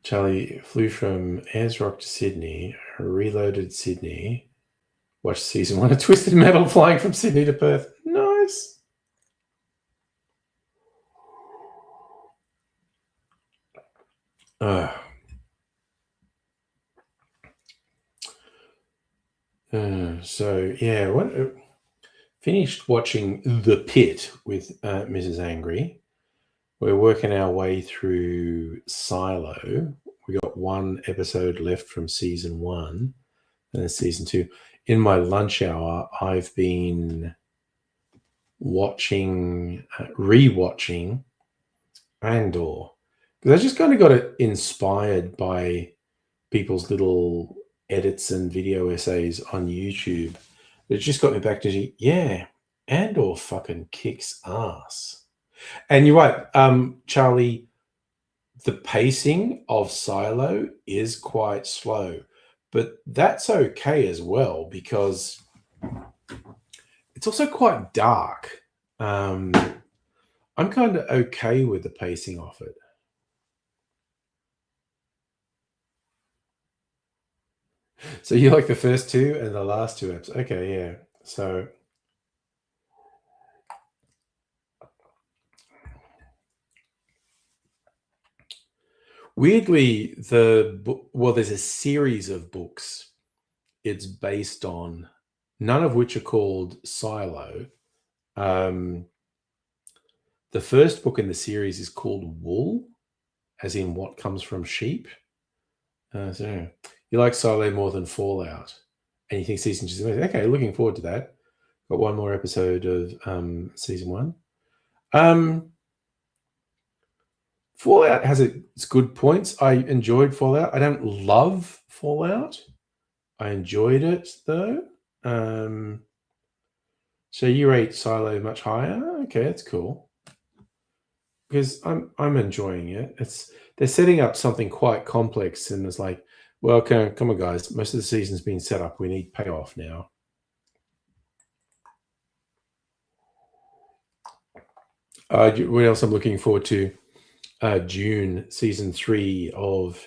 Charlie flew from Ayers Rock to Sydney, reloaded Sydney, watched season 1 of Twisted Metal flying from Sydney to Perth. Nice. So yeah, finished watching The Pit with Mrs. Angry. We're working our way through Silo. We got one episode left from season 1, and then season 2. In my lunch hour, I've been rewatching Andor, because I just kind of got it inspired by people's little edits and video essays on YouTube. It just got me back to, yeah, Andor fucking kicks ass. And you're right, Charlie, the pacing of Silo is quite slow, but that's okay as well, because it's also quite dark. I'm kind of okay with the pacing of it. So you like the first 2 and the last 2 episodes. Okay, yeah. So weirdly, there's a series of books it's based on, none of which are called Silo. The first book in the series is called Wool, as in what comes from sheep. So you like Silo more than Fallout, and you think season 2 is amazing. Okay, looking forward to that. Got one more episode of season 1. Fallout has its good points. I enjoyed Fallout. I don't love Fallout. I enjoyed it though. So you rate Silo much higher? Okay, that's cool. Because I'm enjoying it. They're setting up something quite complex, and it's like, well, come on, guys. Most of the season's been set up. We need payoff now. What else I'm looking forward to? June, season 3 of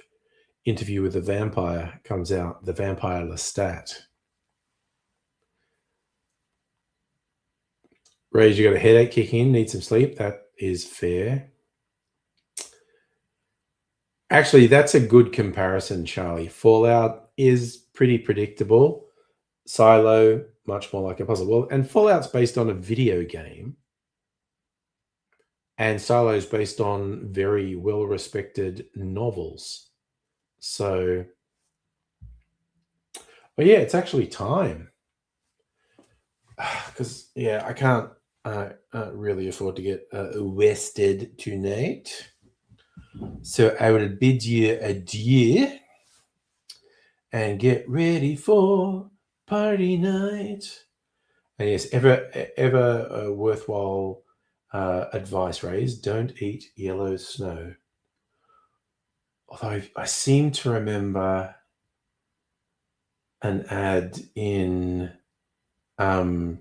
Interview with the Vampire comes out, the Vampire Lestat. Rage, you got a headache kicking in, need some sleep. That is fair. Actually, that's a good comparison, Charlie. Fallout is pretty predictable. Silo, much more like a puzzle. Well, and Fallout's based on a video game. And Silo's based on very well-respected novels. So, but yeah, it's actually time. Because, yeah, I can't really afford to get wasted tonight. So I will bid you adieu and get ready for party night. And yes, ever worthwhile advice, Rays, don't eat yellow snow. Although I seem to remember an ad in 70s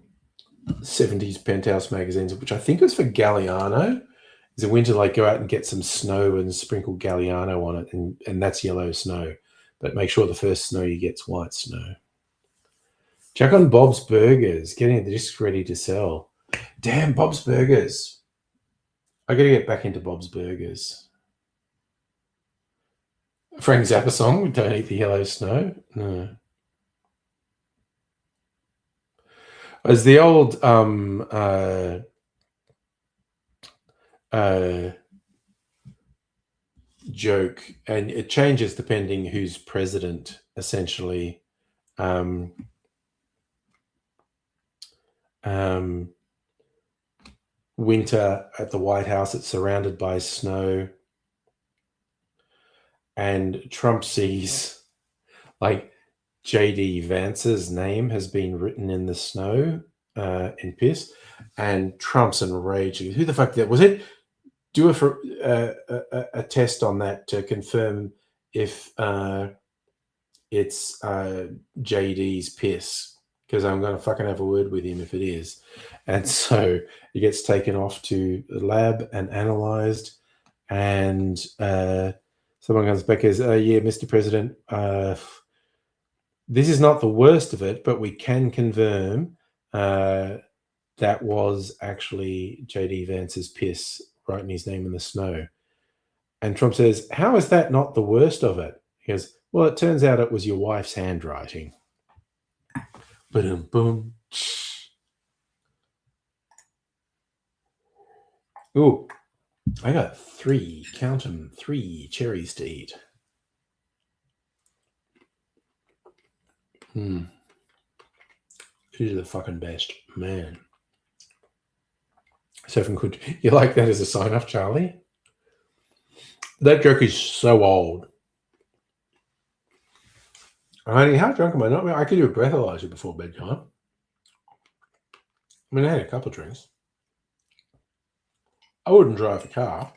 Penthouse magazines, which I think was for Galliano. Is in winter, like, go out and get some snow and sprinkle Galliano on it, and that's yellow snow. But make sure the first snow you get's white snow. Check on Bob's Burgers, getting the discs ready to sell. Damn, Bob's Burgers. I got to get back into Bob's Burgers. Frank Zappa song, don't eat the yellow snow. No. As the old joke, and it changes depending who's president, essentially. Winter at the White House, it's surrounded by snow, and Trump sees, like, J.D. Vance's name has been written in the snow in piss, and Trump's enraged. Who the fuck that was? It do a test on that to confirm if it's JD's piss, because I'm going to fucking have a word with him if it is. And so he gets taken off to the lab and analyzed, and someone comes back and says, yeah, Mr. President, this is not the worst of it, but we can confirm that was actually J.D. Vance's piss, writing his name in the snow. And Trump says, how is that not the worst of it? He goes, well, it turns out it was your wife's handwriting. Boom, boom. Ooh, I got 3, count them, 3 cherries to eat. These are the fucking best, man. So good. You like that as a sign-off, Charlie? That joke is so old. Honey, how drunk am I not? I could do a breathalyzer before bedtime. I mean, I had a couple of drinks. I wouldn't drive the car.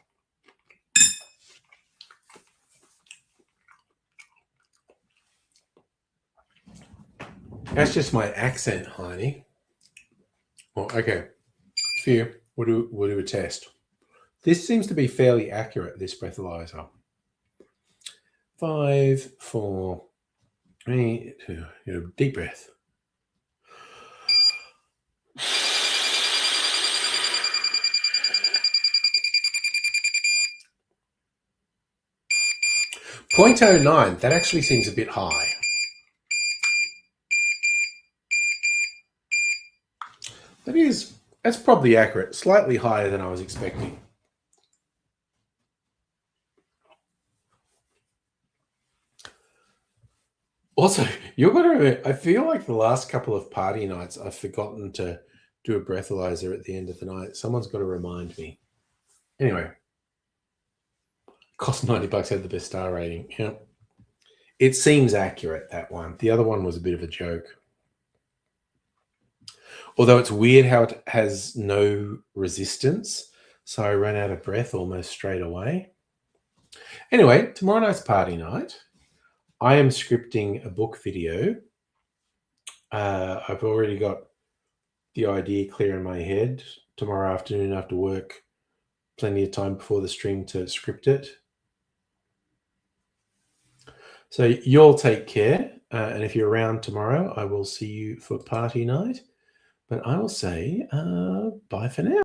That's just my accent, honey. Well, okay. Few. We'll do a test. This seems to be fairly accurate, this breathalyzer. 5, 4, 3, 2. Deep breath. .09. That actually seems a bit high. That's probably accurate. Slightly higher than I was expecting. Also, you've got to remember, I feel like the last couple of party nights, I've forgotten to do a breathalyzer at the end of the night. Someone's got to remind me. Anyway, cost $90, had the best star rating. Yeah, it seems accurate, that one. The other one was a bit of a joke. Although it's weird how it has no resistance, so I ran out of breath almost straight away. Anyway, tomorrow night's party night. I am scripting a book video. I've already got the idea clear in my head. Tomorrow afternoon after work, plenty of time before the stream to script it. So you'll take care. And if you're around tomorrow, I will see you for party night. But I will say bye for now.